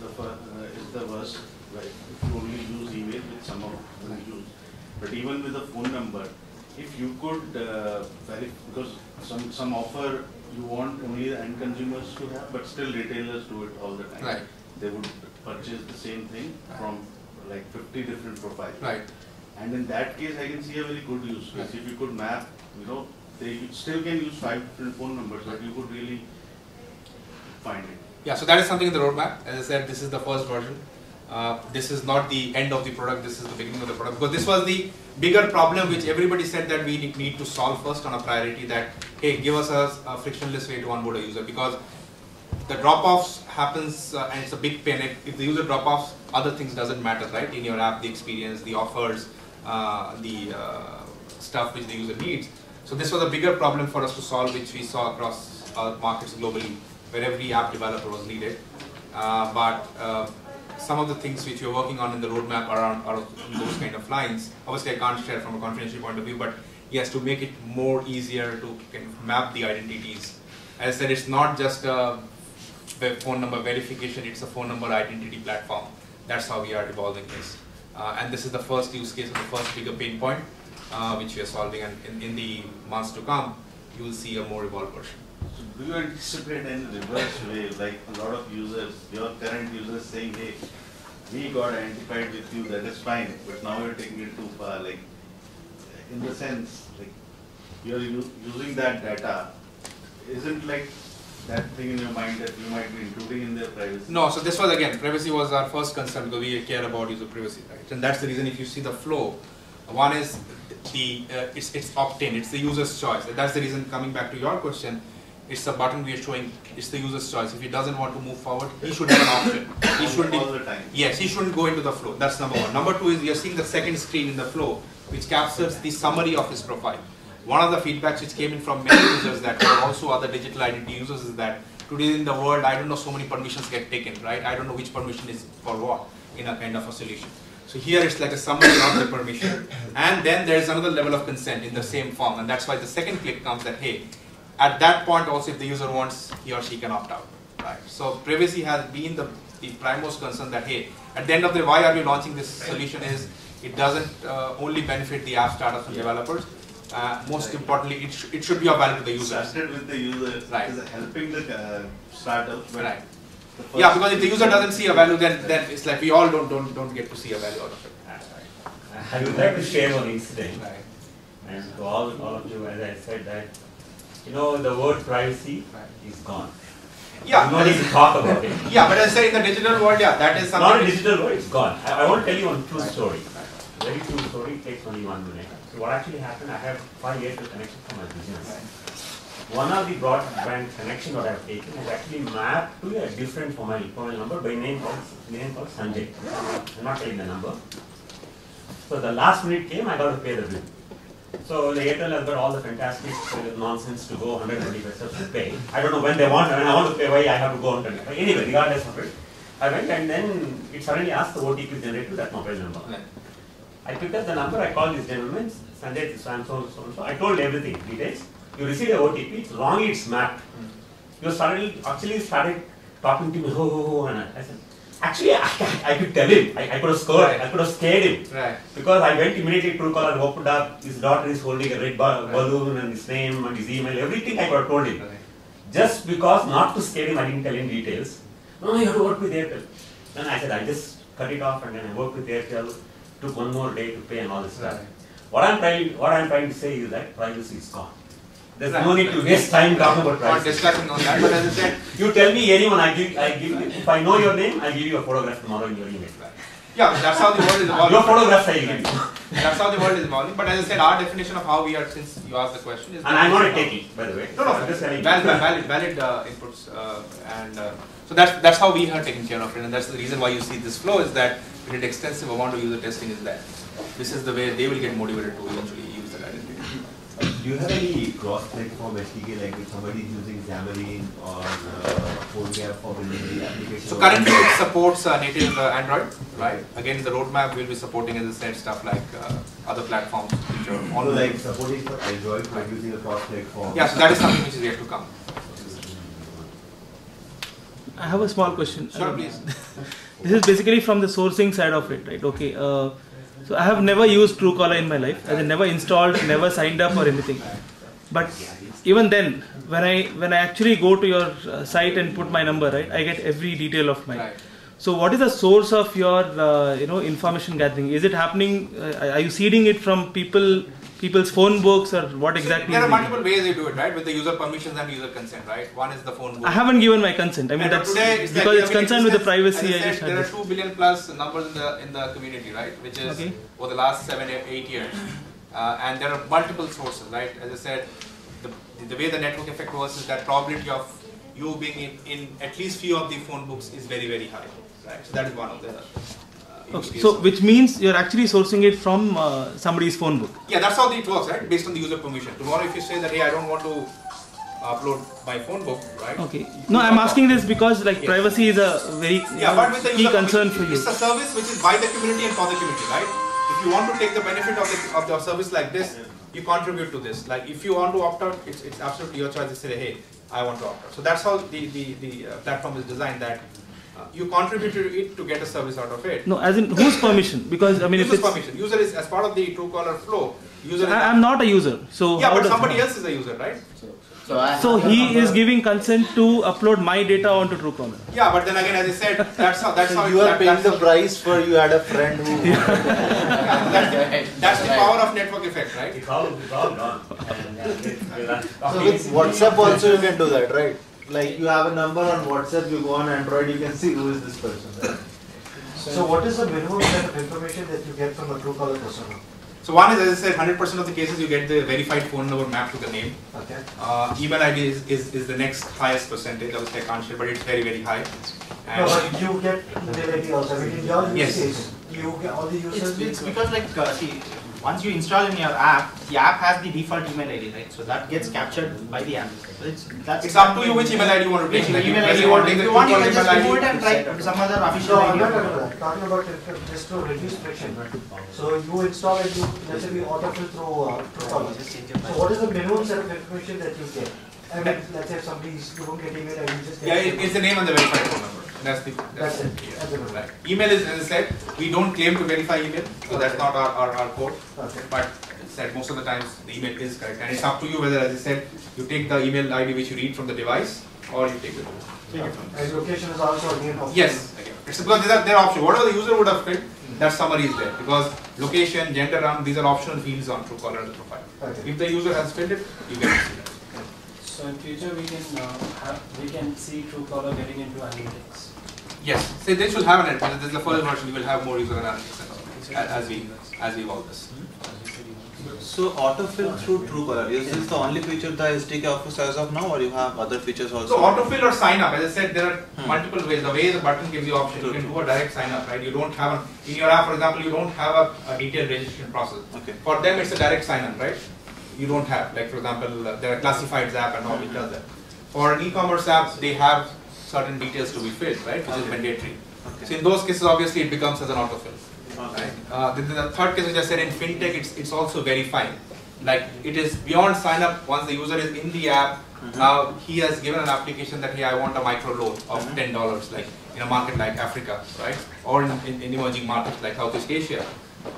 the worst. Right? If you only use email, which some of them use, but even with a phone number, if you could verify, because some offer you want only the end consumers to have, but still retailers do it all the time. Right. They would purchase the same thing from like 50 different profiles. Right. And in that case, I can see a very good use case. If you could map, they still can use 5 different phone numbers, but you could really find it. Yeah, so that is something in the roadmap. As I said, this is the first version. This is not the end of the product, this is the beginning of the product. Because this was the bigger problem which everybody said that we need to solve first on a priority, that, hey, give us a frictionless way to onboard a user. Because the drop-offs happens and it's a big pain. If the user drop-offs, other things doesn't matter, right? In your app, the experience, the offers, the stuff which the user needs. So this was a bigger problem for us to solve, which we saw across markets globally, where every app developer was needed. Some of the things which we're working on in the roadmap are those kind of lines. Obviously, I can't share from a confidential point of view, but yes, to make it more easier to kind of map the identities. As I said, it's not just a phone number verification, it's a phone number identity platform. That's how we are evolving this. And this is the first use case and the first bigger pain point which we are solving, and in the months to come, you will see a more evolved version. So do you anticipate any reverse wave, like a lot of users, your current users saying, hey, we got identified with you, that is fine, but now you're taking it too far, like, in the sense, like, you're using that data, isn't like that thing in your mind that you might be intruding in their privacy? No, so this was again, privacy was our first concern because we care about user privacy, right? And that's the reason if you see the flow, one is it's opt-in, it's the user's choice. That's the reason, coming back to your question, it's the button we are showing, it's the user's choice. If he doesn't want to move forward, he should have an option. He shouldn't all the time. Yes, he shouldn't go into the flow. That's number one. Number two is you're seeing the second screen in the flow, which captures the summary of his profile. One of the feedbacks which came in from many users that are also other digital identity users is that today in the world, I don't know, so many permissions get taken, right? I don't know which permission is for what in a kind of a solution. So here it's like a summary of the permission. And then there's another level of consent in the same form. And that's why the second click comes that, hey, at that point also if the user wants, he or she can opt out, right? So privacy has been the primemost concern that, hey, at the end of the day, why are we launching this solution is it doesn't only benefit the app startups and developers. Most importantly, it should be of value to the users. Started with the users, right? Is helping the startups, but right. Yeah, because if the user doesn't see a value, then it's like we all don't get to see a value out of it. I would like to share one incident. Right. And to all of you, as I said that, you know, the word privacy is gone. Yeah. No need to talk about it. Yeah, but as I say in the digital world, yeah, that is something. Not a digital world, it's gone. I want to tell you one true story. Very true story, it takes only 1 minute. So what actually happened, I have 5 years of connection for my business. One of the broadband connection that I have taken is actually mapped to a different mobile number by name called Sanjay. I'm not telling the number. So the last minute came, I got to pay the bill. So the Airtel has got all the fantastic nonsense to go 125 steps to pay. I don't know when they want, when I want to pay, why I have to go 125. Anyway, regardless of it, I went and then it suddenly asked the OTP generated to that mobile number. I picked up the number, I called this gentleman, Sanjay, so and so. I told everything, details. You received a OTP, it's wrongly it's mapped. You actually started talking to me, and I said, actually I could tell him, I could have scored, I could have scared him. Right. Because I went immediately to Truecaller and opened up, his daughter is holding a red balloon and his name and his email, everything I could have told him. Just because not to scare him, I didn't tell him details. No, you have to work with Airtel. Then I said, I just cut it off and then I worked with Airtel, took 1 more day to pay and all this stuff. What I'm trying to say is that privacy is gone. There's no need to waste time talking about privacy. Not discussing on that, but as I said, you tell me anyone, I give if I know your name, I give you a photograph tomorrow in your email. yeah, that's how the world is evolving. Your photographs I give you. That's how the world is evolving. But as I said, our definition of how we are, since you asked the question, is. And I'm not a techie, by the way. No, just valid inputs, and so that's how we are taking care of it, and that's the reason why you see this flow is that we did extensive amount of user testing. Is that this is the way they will get motivated to eventually use the identity. Do you have any cross-platform SDK, like if somebody is using Xamarin or PhoneGap for building the application? So currently it supports native Android, right? Again, the roadmap will be supporting, as I said, stuff like other platforms which are on. So like supporting for Android but using a cross-platform. Yeah, so that is something which is yet to come. I have a small question. Sure, please. This is basically from the sourcing side of it, right? Okay. So I have never used Truecaller in my life. I never installed, never signed up or anything. But even then, when I actually go to your site and put my number, right, I get every detail of mine. Right. So what is the source of your information gathering? Is it happening? Are you seeding it from people's phone books, or what exactly? There are multiple ways you do it, right? With the user permissions and user consent, right? One is the phone book. I haven't given my consent. I mean, that's today, because it's concerned with the privacy. There are 2 billion plus numbers in the community, right? Which is over the last 7 or 8 years, and there are multiple sources, right? As I said, the way the network effect works is that probability of you being in at least few of the phone books is very, very high, right? So that is one of the. Okay, so which means you're actually sourcing it from somebody's phone book. Yeah, that's how it works, right? Based on the user permission. Tomorrow, if you say that, hey, I don't want to upload my phone book, right? Okay. No, I'm asking this because privacy is a very but with the key concern for you. It's a service which is by the community and for the community, right? If you want to take the benefit of the service like this, you contribute to this. Like if you want to opt out, it's absolutely your choice to say, hey, I want to opt out. So that's how the platform is designed, that you contribute to it to get a service out of it. No, as in whose permission? Because I mean, user's permission. User is as part of the Truecaller flow. User. I'm not a user, so yeah, but somebody else is a user, right? So he is giving consent to upload my data onto Truecaller. Yeah, but then again, as I said, that's how you are paying the price for you had a friend who. That's the power of network effect, right? It's all gone. So with WhatsApp also you can do that, right? Like you have a number on WhatsApp, you go on Android, you can see who is this person. Right? So what is the minimum set of information that you get from a Truecaller persona? So one is, as I said, 100% of the cases you get the verified phone number mapped to the name. Okay. Email ID is the next highest percentage. Obviously I can't share, but it's very, very high. No, but you get email ID also. I mean, in your use case, you get all the users. It's because see, once you install in your app, the app has the default email ID, right? So that gets captured by the app. It's up to you which email ID you want to take. If you want, you can just remove it and try some other official No, ID. I'm not talking about that. Talking about just to reduce friction. So you install it, let's say we autofill through Truecaller. So what is the minimum set of information that you get? I mean, let's say if somebody you don't get email ID, just get it's the name and the verified phone number. That's it. Yeah. Right. Email is, as I said, we don't claim to verify email, so that's not our code. Okay. But said most of the times the email is correct, and it's up to you whether, as I said, you take the email ID which you read from the device, or you take it. And location is also again optional. Yes, again. It's because these are their option. Whatever the user would have filled, that summary is there. Because location, gender, these are optional fields on Truecaller and the profile. Okay. If the user has filled it, you get it. So in future we can see Truecaller getting into analytics. Yes, so they should have an analytics. This is the first version. We will have more user analytics as we evolve this. So autofill through Truecaller, is this the only feature the SDK offers as of now, or you have other features also? So autofill or sign up, as I said, there are multiple ways. The way the button gives you option, you can do a direct sign up, right? You don't have in your app, for example, you don't have a detailed registration process. Okay. For them, it's a direct sign up, right? You don't have, like for example, there are classifieds app and all which does that. For an e-commerce app, they have certain details to be filled, right? Which is mandatory. Okay. So in those cases, obviously, it becomes as an autofill. Right? The third case, which I said in fintech, it's also verifying. Like it is beyond sign up. Once the user is in the app, now he has given an application that hey, I want a micro loan of $10, like in a market like Africa, right? Or in emerging markets like Southeast Asia.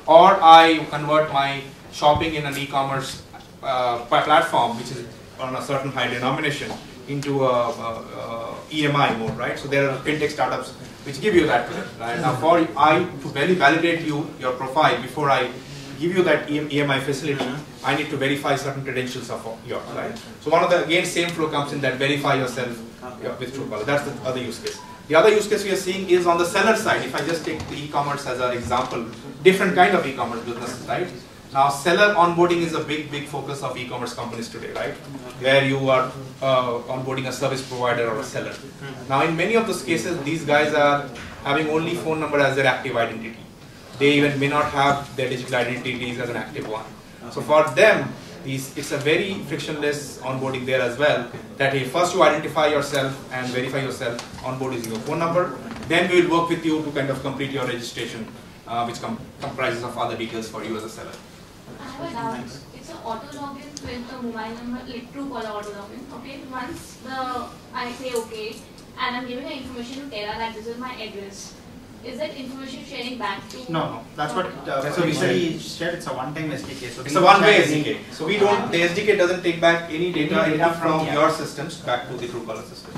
Or I convert my shopping in an e-commerce platform, which is on a certain high denomination, into a EMI mode, right? So there are fintech startups which give you that, right? Now to really validate your profile before I give you that EMI facility, I need to verify certain credentials of yours, right? So one of the, again, same flow comes in that verify yourself with Truecaller. That's the other use case. The other use case we are seeing is on the seller side. If I just take the e-commerce as an example, different kind of e-commerce businesses, right? Now, seller onboarding is a big focus of e-commerce companies today, right? Where you are onboarding a service provider or a seller. Now, in many of those cases, these guys are having only phone number as their active identity. They even may not have their digital identities as an active one. So for them, it's a very frictionless onboarding there as well. That hey, first you identify yourself and verify yourself, onboard using your phone number. Then we will work with you to kind of complete your registration, which comprises of other details for you as a seller. I have a doubt. It's an auto login with the mobile number, like Truecaller auto login. Okay, once I say okay, and I'm giving the information to Terra that this is my address. Is that information sharing back to? No. That's what we said. It's a one-time SDK. So it's a one-way SDK. So we don't. The SDK doesn't take back any data from your systems back to the Truecaller system.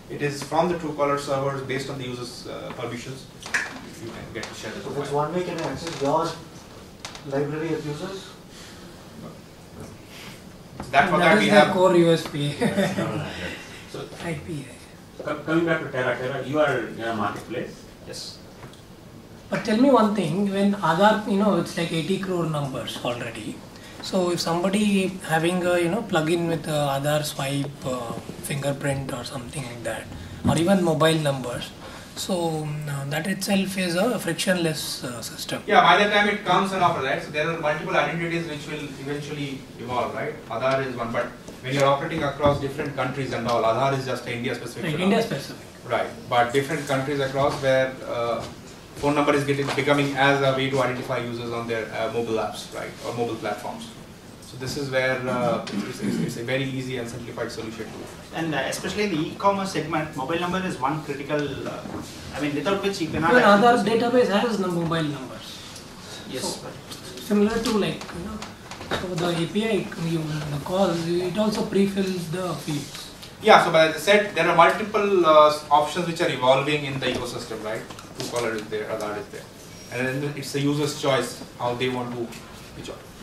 It is from the Truecaller servers based on the user's permissions. You can get to share the profile. Which one way can I access your library of users? That is the core USP. So IP. Coming back to Terra, you are in a marketplace. Yes. But tell me one thing, when Aadhaar, it's like 80 crore numbers already. So if somebody having a, plug-in with Aadhaar swipe, fingerprint or something like that, or even mobile numbers, so that itself is a frictionless system. Yeah, by the time it comes and after that, so there are multiple identities which will eventually evolve, right? Aadhaar is one, but when you're operating across different countries and all, Aadhaar is just India specific. Right, India specific. Right, but different countries across where phone number is becoming as a way to identify users on their mobile apps, right, or mobile platforms. So this is where it's a very easy and simplified solution to it. And especially in the e-commerce segment, mobile number is one critical, without which you cannot... Even Aadhaar database has mobile numbers. Yes. So, similar to So the API, the call, it also pre-fills the fields. Yeah, so but as I said, there are multiple options which are evolving in the ecosystem, right? Truecaller is there, Aadhaar is there. And then it's the user's choice how they want to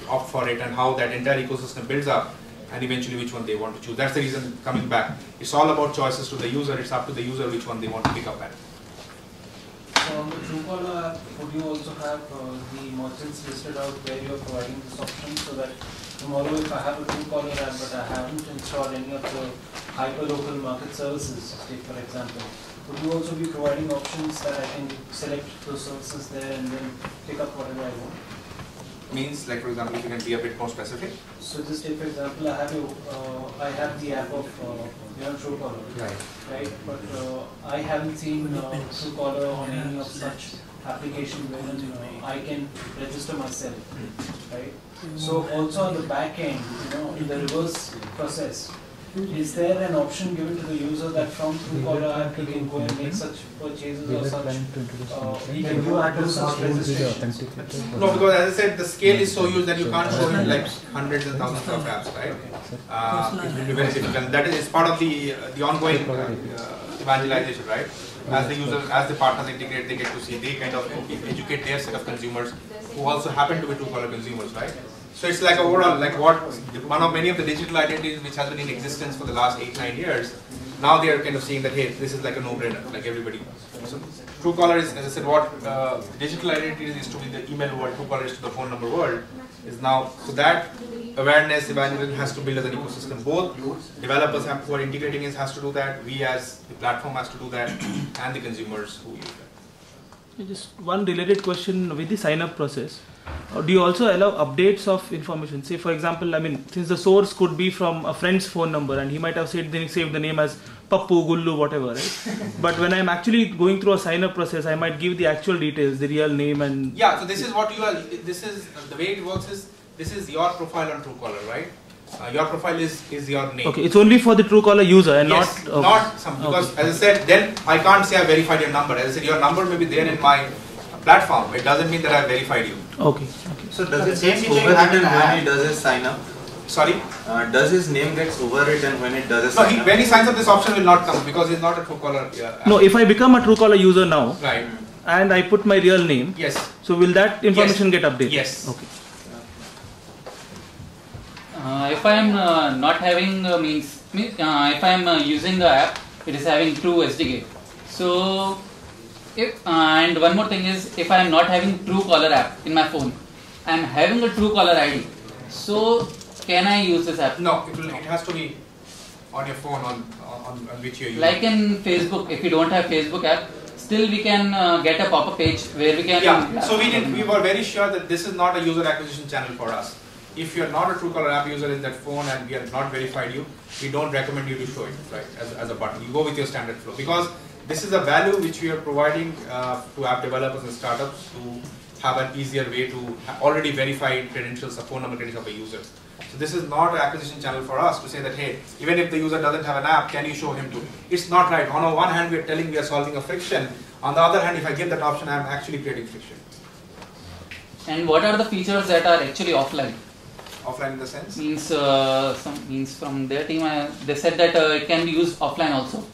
opt for it and how that entire ecosystem builds up and eventually which one they want to choose. That's the reason coming back. It's all about choices to the user. It's up to the user which one they want to pick up at. So on the Truecaller app, would you also have the merchants listed out where you are providing this option so that tomorrow if I have a Truecaller app but I haven't installed any of the hyperlocal market services, take for example, would you also be providing options that I can select those services there and then pick up whatever I want? Means, like for example, if you can be a bit more specific. So just take for example, I have the app of Truecaller, right? But I haven't seen Truecaller on any of such application where I can register myself, right? So also on the back end, in the reverse process, is there an option given to the user that from Truecaller app he can go and make such purchases or such? He can do such registrations? No, because as I said, the scale is so huge that you can't show him like hundreds and thousands of apps, right? It will be very difficult. That is part of the ongoing evangelization, right? As the users, as the partners integrate, they get to see, they kind of educate their set of consumers who also happen to be Truecaller consumers, right? So it's like overall, like one of many of the digital identities which has been in existence for the last 8-9 years, now they are kind of seeing that, hey, this is like a no-brainer, like everybody. So Truecaller is, as I said, what digital identities is to be the email world, Truecaller is to the phone number world, is now, so that awareness, evangelism has to build as an ecosystem. Both developers who are integrating it has to do that, we as the platform has to do that, and the consumers who use that. Just one related question with the sign-up process. Do you also allow updates of information? Say, for example, since the source could be from a friend's phone number and he might have saved the name as Pappu, Gullu, whatever, right? But when I'm actually going through a sign-up process, I might give the actual details, the real name and... Yeah, so this is what you are, this is, the way it works is, this is your profile on Truecaller, right? Your profile is your name. Okay, it's only for the Truecaller user and yes, not... not some, because as I said, then I can't say I verified your number. As I said, your number may be there in my platform. It doesn't mean that I verified you. Okay. So does it get overwritten when he does his sign up? Sorry? Does his name get overwritten when it does his No, sign up? when he signs up, this option will not come because it's not a Truecaller. No, if I become a Truecaller user now, right, and I put my real name, yes. So will that information get updated? Yes. Okay. If I am not having if I am using the app, it is having True SDK. So, and one more thing is, if I am not having Truecaller app in my phone, I am having a Truecaller ID. So, can I use this app? No, it has to be on your phone on which you are using. Like in Facebook, if you don't have Facebook app, still we can get a pop-up page where we can... Yeah, so we were very sure that this is not a user acquisition channel for us. If you are not a Truecaller app user in that phone and we have not verified you, we don't recommend you to show it, right, as a button. You go with your standard flow because this is a value which we are providing to app developers and startups to have an easier way to already verify credentials, a phone number credentials of a user. So this is not an acquisition channel for us to say that, hey, even if the user doesn't have an app, can you show him to? It's not right. On the one hand, we are telling we are solving a friction. On the other hand, if I give that option, I am actually creating friction. And what are the features that are actually offline? Offline in the sense? Means from their team, they said that it can be used offline also.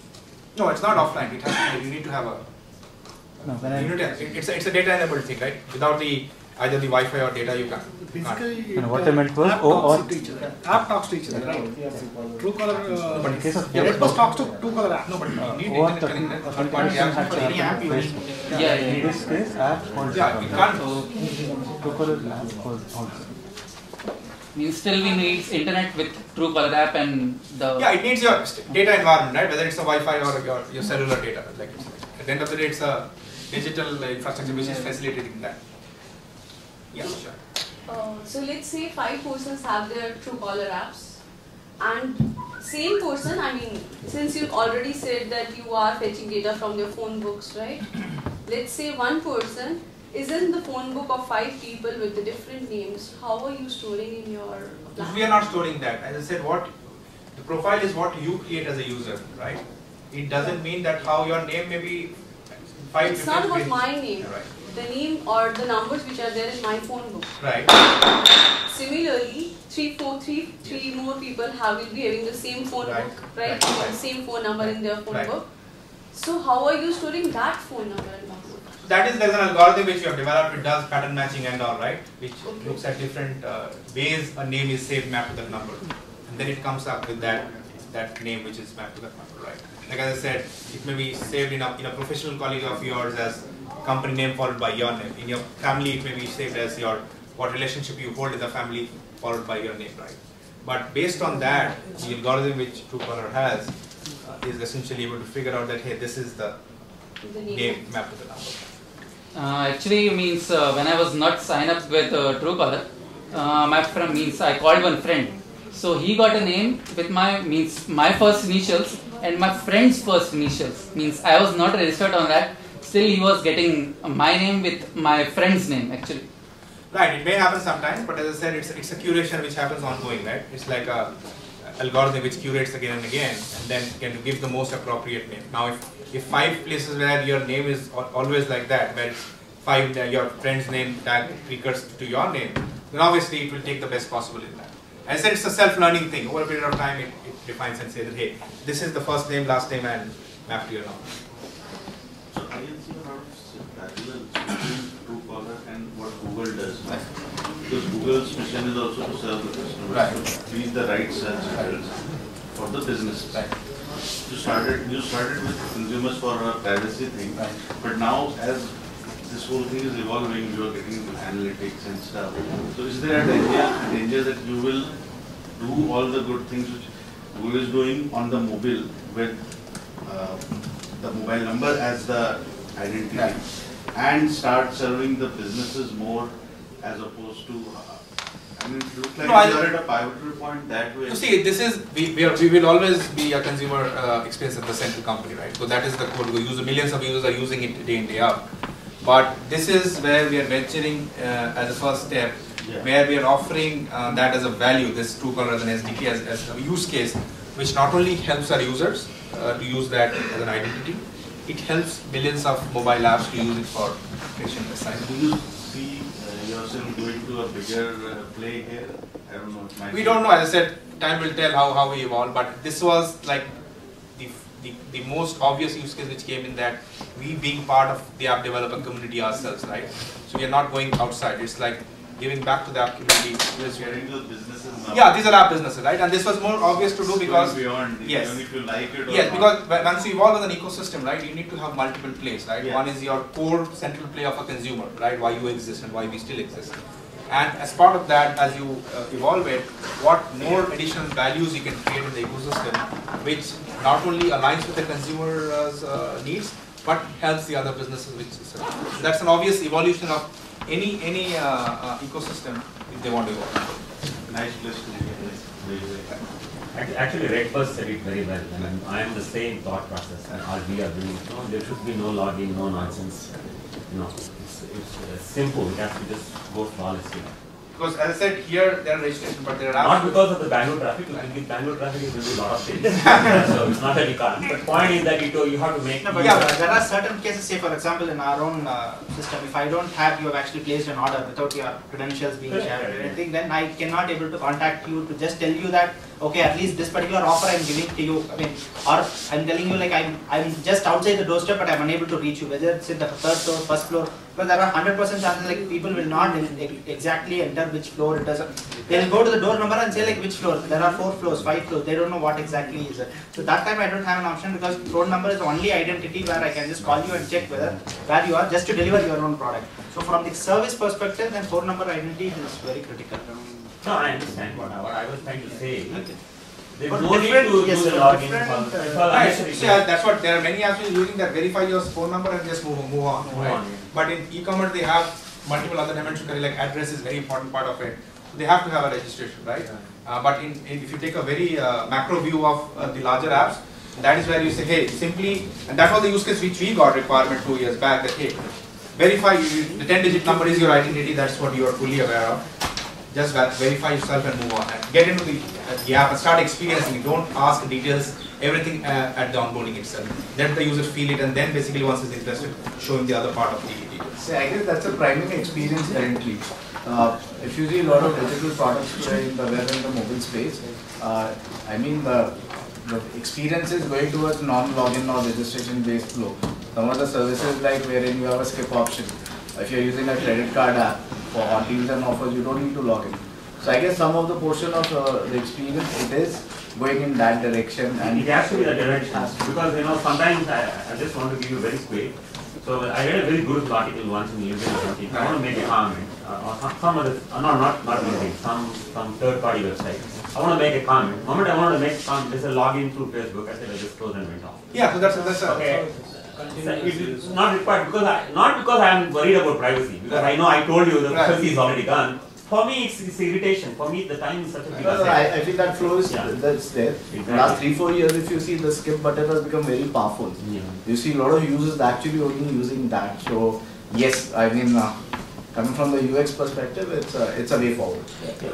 No, it's not offline. It has to be, you need to have a... No, it's a data enabled thing, right? Without either the Wi-Fi or data, you can't. Basically, what I meant was, app talks to each other, right? Truecaller, but in case of Redbus talks to Truecaller app. No, but you need internet connection. Third-party apps for any app you need. In this case, app calls. Yeah, you can't. Truecaller app calls also. Means still we need internet with Truecaller app and the... Yeah, it needs your data environment, right? Whether it's a Wi-Fi or your cellular data. Like at the end of the day, it's a digital infrastructure which is facilitating that. Yeah, sure. So let's say 5 persons have their Truecaller apps, and same person, I mean, since you already said that you are fetching data from their phone books, right? Let's say one person is in the phone book of 5 people with the different names. How are you storing in your plan? We are not storing that. As I said, the profile is what you create as a user, right? It doesn't mean that how your name may be 5 It's not about ways. my name. Right. The name or the numbers which are there in my phone book. Right. Similarly, three more people will be having the same phone book, right? The same phone number in their phone book. So how are you storing that phone number in one book? There's an algorithm which you have developed. It does pattern matching and all, right? Which looks at different ways a name is saved mapped to that number, and then it comes up with that name which is mapped to that number, right? Like as I said, it may be saved in a professional colleague of yours as company name followed by your name. In your family, it may be saved as what relationship you hold in the family followed by your name, right? But based on that, the algorithm which Truecaller has is essentially able to figure out that, hey, this is the name mapped to the number. Actually, means when I was not signed up with Truecaller, my friend means I called one friend. So he got a name with my first initials and my friend's first initials. Means I was not registered on that. Still, he was getting my name with my friend's name actually. Right, it may happen sometimes, but as I said, it's a curation which happens ongoing, right? It's like a algorithm which curates again and again, and then can give the most appropriate name. Now, if 5 places where your name is always like that, where it's 5 your friend's name that recurs to your name, then obviously it will take the best possible in that. As I said, it's a self-learning thing. Over a period of time, it defines and says that, hey, this is the first name, last name, and map to your number. So I can see a lot of parallel between Truecaller and what Google does. Because Google's mission is also to serve the customer, to be the right search results for the business. You started with consumers for a privacy thing, but now as this whole thing is evolving, you are getting into analytics and stuff. So is there a danger that you will do all the good things which Google is doing on the mobile with the mobile number as the identity and start serving the businesses more as opposed to I mean, it looks like you're at a pivotal point that way. You see, this is, we will always be a consumer experience at the central company, right? So that is the core. Millions of users are using it day in, day out. But this is where we are venturing as a first step, where we are offering that as a value, this Truecaller as an SDK, as a use case, which not only helps our users to use that as an identity, it helps millions of mobile apps to use it for creation and assignment. Do you see yourself going to a bigger play here? I don't know. We don't know. As I said, time will tell how we evolve. But this was like the most obvious use case which came in that we being part of the app developer community ourselves, right? So we are not going outside. It's like giving back to the app community. Yes, we are into businesses now. Yeah, these are app businesses, right? And this was more obvious to do because beyond, yes, even if you like it or yes, not. because once you evolve as an ecosystem, right, you need to have multiple plays, right? Yes. One is your core central play of a consumer, right? Why you exist and why we still exist. And as part of that, as you evolve it, what more additional values you can create in the ecosystem, which not only aligns with the consumer's needs, but helps the other businesses which serve. That's an obvious evolution of any ecosystem if they want to evolve. Nice place to be. Actually, Redbus said it very well, and I am the same thought process. And all we are doing, there should be no logging, no nonsense. It's simple. It has to just go flawlessly. Because as I said, here there are registrations, but there are not because of the Bangalore traffic. With Bangalore traffic, it will do a lot of things. So it's not that you can't. But point is that you have to make. No, but there are certain cases. Say for example, in our own system, if I don't have you have actually placed an order without your credentials being shared or anything, then I cannot able to contact you to just tell you that okay, at least this particular offer I'm giving to you. I mean, or I'm telling you like I'm just outside the doorstep, but I'm unable to reach you. Whether it's in the third floor, first floor. But there are 100% chances like people will not exactly enter which floor it is. They'll go to the door number and say like which floor. There are 4 floors, 5 floors. They don't know what exactly is it. So that time I don't have an option because phone number is the only identity where I can just call you and check where you are just to deliver your own product. So from the service perspective, then phone number identity is very critical. No, I understand what I was trying to say. There's But no need different- to yes, do the for login. different, That's what there are many apps using that verify your phone number and just move on. Right? But in e-commerce they have multiple other dimensions like address is very important part of it. So they have to have a registration, right? But if you take a very macro view of the larger apps, that is where you say, hey, simply, and that was the use case which we got requirement 2 years back that hey, verify the 10-digit number is your identity. That's what you are fully aware of. Just verify yourself and move on and get into the app and start experiencing it. Don't ask details everything at the onboarding itself. Let the user feel it, and then basically once he's interested, show him the other part of the details. See, I guess that's a priming experience currently. If you see a lot of digital products today in the web and the mobile space, I mean the experience is going towards non-login or registration-based flow. Some of the services like wherein you have a skip option. If you're using a credit card app for deals and offers, you don't need to log in. So I guess some of the portion of the experience, it is going in that direction. And it has to be the direction, because sometimes I just want to give you very quick. So I read a very good article once in the If I want to make a comment or some other, not anything, some third-party website. I want to make a comment. The moment I want to make a comment, there's a login through Facebook. I said I just closed and went off. Yeah, so that's okay. It's not required not because I am worried about privacy, because I know I told you the privacy is already done. For me, it's irritation. For me, the time is such a big I feel that flow is that's there. Exactly. The last 3-4 years, if you see, the skip button has become very powerful. Yeah. You see a lot of users actually only using that. So yes, I mean, coming from the UX perspective, it's a way forward.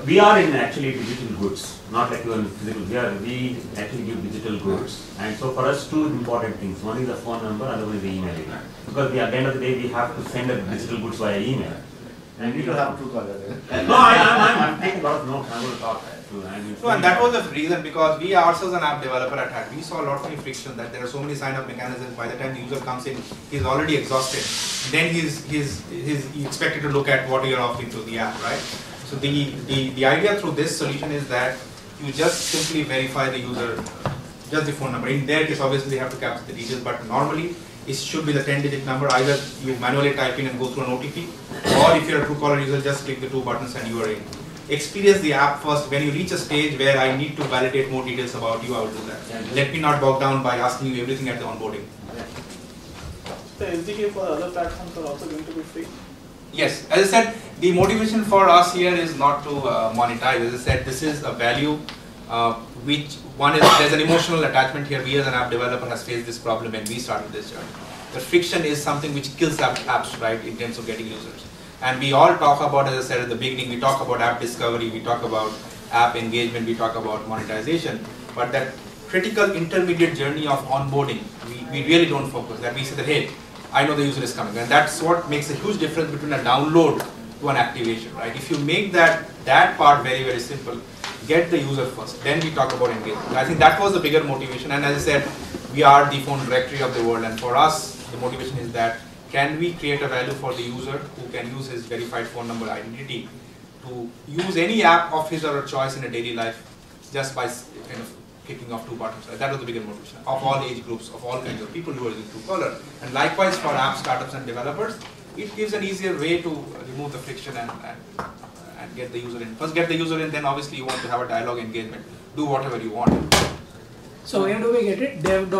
We are in actually digital goods, not like we are in physical. We actually give digital goods, and so for us, two important things. One is the phone number, other one is the email ID. Because at the end of the day, we have to send a digital goods via email. And we don't have Truecaller there. No, I'm taking a lot of notes. I'm going to talk to. So, and that was the reason, because we ourselves an app developer at HAT, we saw a lot of friction that there are so many sign-up mechanisms. By the time the user comes in, he's already exhausted. Then he's expected to look at what you're offering to the app, right? So the idea through this solution is that you just simply verify the user, just the phone number. In their case, obviously they have to capture the details, but normally it should be the 10-digit number. Either you manually type in and go through an OTP, or if you're a Truecaller user, just click the 2 buttons and you are in. Experience the app first. When you reach a stage where I need to validate more details about you, I will do that. Let me not bog down by asking you everything at the onboarding. The SDK for other platforms are also going to be free? Yes, as I said, the motivation for us here is not to monetize. As I said, this is a value which one is, there's an emotional attachment here. We as an app developer has faced this problem when we started this journey. The friction is something which kills apps, right, in terms of getting users. And we all talk about, as I said at the beginning, we talk about app discovery, we talk about app engagement, we talk about monetization. But that critical intermediate journey of onboarding, we really don't focus. That we say that, hey, I know the user is coming. And that's what makes a huge difference between a download to an activation, right? If you make that part very, very simple, get the user first, then we talk about engagement. I think that was the bigger motivation. And as I said, we are the phone directory of the world. And for us, the motivation is that, can we create a value for the user who can use his verified phone number identity to use any app of his or her choice in a daily life just by kind of clicking off 2 buttons. That was the bigger motivation of all age groups, of all kinds of people who are using Truecaller. And likewise for app startups and developers, it gives an easier way to remove the friction and get the user in. First get the user in, then obviously you want to have a dialogue engagement. Do whatever you want. So where do we get it? Dev.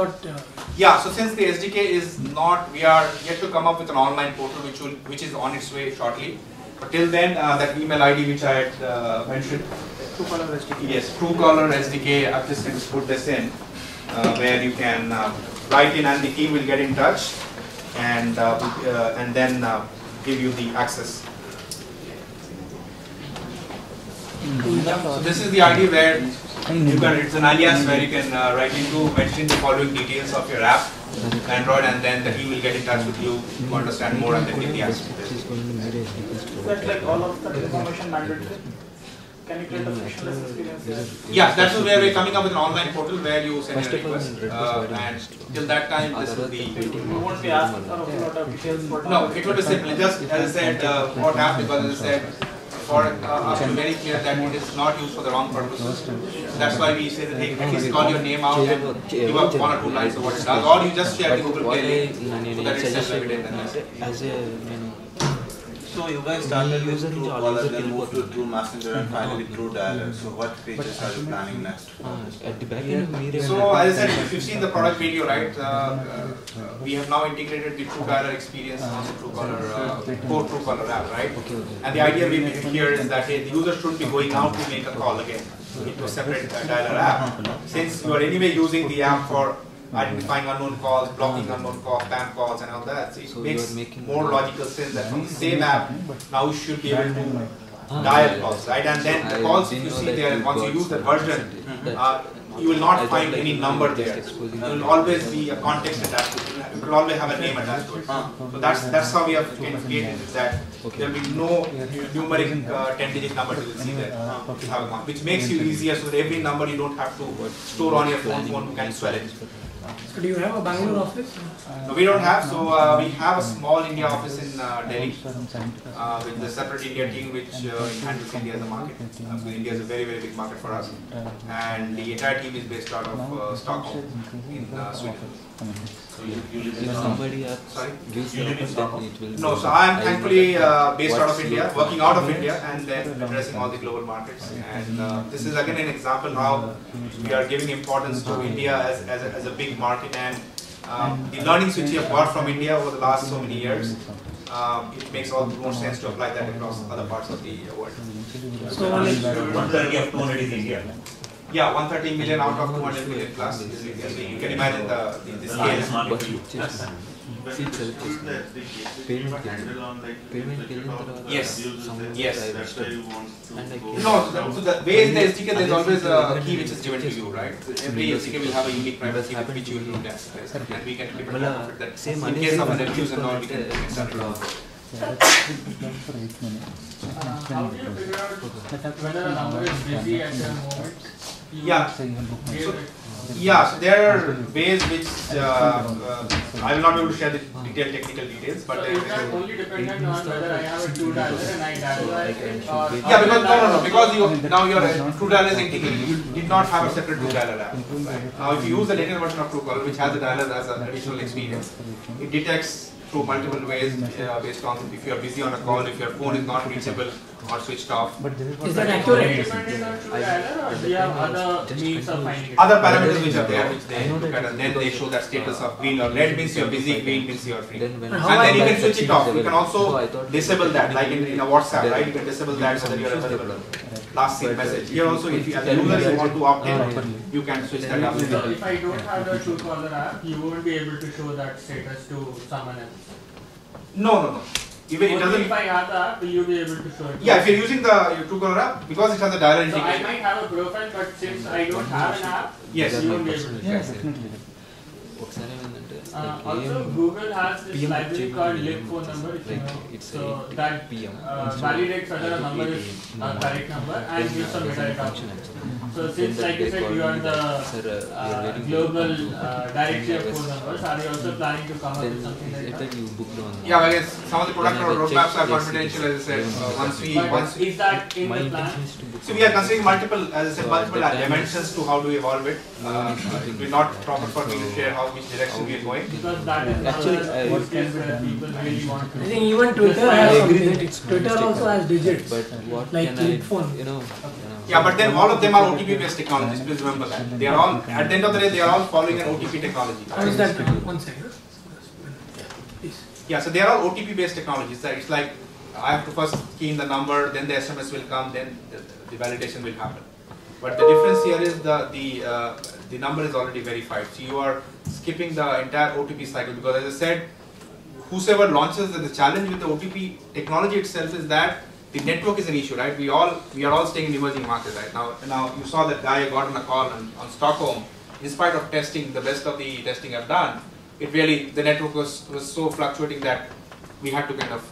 Yeah, so since the SDK is not, we are yet to come up with an online portal which is on its way shortly. But till then, that email ID which I had mentioned, Truecaller SDK. Yes, Truecaller SDK. I've just put this in where you can write in and the team will get in touch and then give you the access. So this is the ID where you can, it's an alias where you can write into, mention the following details of your app, Android, and then the team will get in touch with you to understand more and then give the access. Is that like all of that information mandatory? Can you create a frictionless experience there? Yeah, that's where we're coming up with an online portal where you send a request, and till that time this will be. You won't be asked for a whole lot of details. No, it will be simple. Just as I said, what happened, because as I said, for us to be very clear that it is not used for the wrong purposes. That's why we say that, hey, at least call your name out and give up 1 or 2 lines of what it does, or you just share the Google Play link so that it's self-evident. So you guys started with Truecaller, then moved to True Messenger, and finally True Dialer. So what features are you planning next? So as I said, if you've seen the product video, right, we have now integrated the True Dialer experience on the Truecaller, core Truecaller app, right? And the idea we make here is that, hey, the user shouldn't be going out to make a call again into a separate dialer app. Since you are anyway using the app for identifying unknown calls, blocking unknown calls, spam calls and all that. So it makes more logical sense that from the same app, now you should be able to dial calls, right? And then the calls you see there, once you use that version, you will not find any number there. It will always be a context attached to it. It will always have a name attached to it. So that's how we have created it, that there will be no numeric 10-digit number you will see there. Which makes you easier, so that every number you don't have to store on your phone you can swell it. So do you have a Bangalore office? No, we don't have. So we have a small India office in Delhi with a separate India team which handles India as a market. India is a very, very big market for us. And the entire team is based out of Stockholm in Sweden. So you live in somebody sorry? You live in Stockholm? No, so I am thankfully based out of India, working out of India and then addressing all the global markets. And this is again an example how we are giving importance to India as a big market, and the learnings which we have got from India over the last so many years, it makes all the more sense to apply that across other parts of the world. So 130 of 200 is India. Yeah, 130 million out of 200 million plus. You can imagine the scale. Yes. Yes. No, so the way in the SDK there is always a key which is given to you, right? Every SDK will have a unique private key which you will look at, and we can keep it of it that in case of an abuse and all we can extend it off. How do you figure out whether a number is busy at the moment? Yeah. So there are ways which I will not be able to share the detailed technical details, but is that only dependent on whether I have a true dialer and I dialize it, or yeah, because now your true dialer is technical. You did not have a separate true dialer app. Right? Now, if you use the latest version of Truecaller, which has a dialer as an additional experience, it detects through multiple ways based on if you are busy on a call, if your phone is not reachable or switched off. Is that accurate? Dependent on true dialer, or do you have other means of finding it? Other parameters which are there, which they look at, and then they show that status of green or red means you are busy, green means you are free. And then you can switch it off. You can also disable that, like in a WhatsApp, right? You can disable that so that you are available. Last seen message. Here also, if you, as a user you want to opt in, you can switch that up. So if I don't have the Truecaller app, you won't be able to show that status to someone else? No. Even it doesn't. If I have the app, will you be able to show it? Yeah, if you're using the Truecaller app, because it has a dialer So integration. I might have a profile, but since I don't have an app, yes, you won't be able to show it. Also, Google has this library called lib phone number, if you know. So that validates whether a number is a correct number and gives some metadata. So since, like you said, you are the global directory of phone numbers, are you also planning to come up with something like that? Yeah, I guess some of the product roadmaps are confidential, as I said. Is that in the plan? So we are considering multiple, as I said, multiple dimensions to how to evolve it. It will not proper for me to share which direction we are going. Because that is use case where people really want to. I think even Twitter has something. Twitter also has digits, like flip phone. Yeah, but then all of them are OTP based technologies, please remember that. They are all, at the end of the day, they are all following an OTP technology. How is that? 1 second. Yeah, so they are all OTP based technologies. It's like I have to first key in the number, then the SMS will come, then the validation will happen. But the difference here is the number is already verified. So you are skipping the entire OTP cycle, because as I said, whosoever launches the challenge with the OTP technology itself is that the network is an issue, right? We are all staying in emerging markets right now. Now you saw that guy got on a call on Stockholm. In spite of testing, the best of the testing I've done, it really, the network was so fluctuating that we had to kind of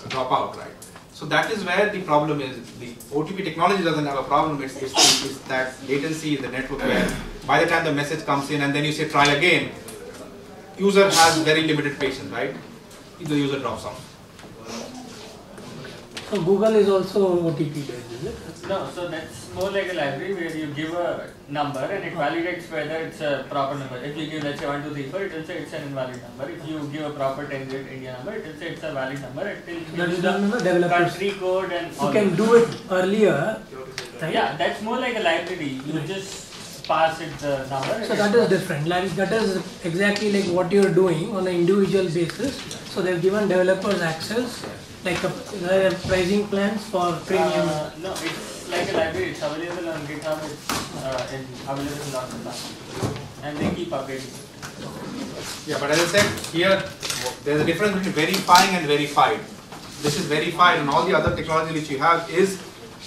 drop out, right? So that is where the problem is. The OTP technology doesn't have a problem. It's that latency in the network where by the time the message comes in and then you say try again, user has very limited patience, right? The user drops off. So Google is also OTP based, is it? No, so that's more like a library where you give a number and it validates whether it's a proper number. If you give, let's say 1, 2, 3, 4, it will say it's an invalid number. If you give a proper 10-digit India number, it will say it's a valid number. It will give the country code and all. You can do it earlier, right? Yeah, that's more like a library. You just pass it the number. So that is different. Like that is exactly like what you are doing on an individual basis. So they have given developers access, like pricing plans for premium. No, it's like a library. It's available on GitHub. It's available in lots of places, and they keep updating. Yeah, but as I said, here there's a difference between verifying and verified. This is verified, and all the other technology which you have is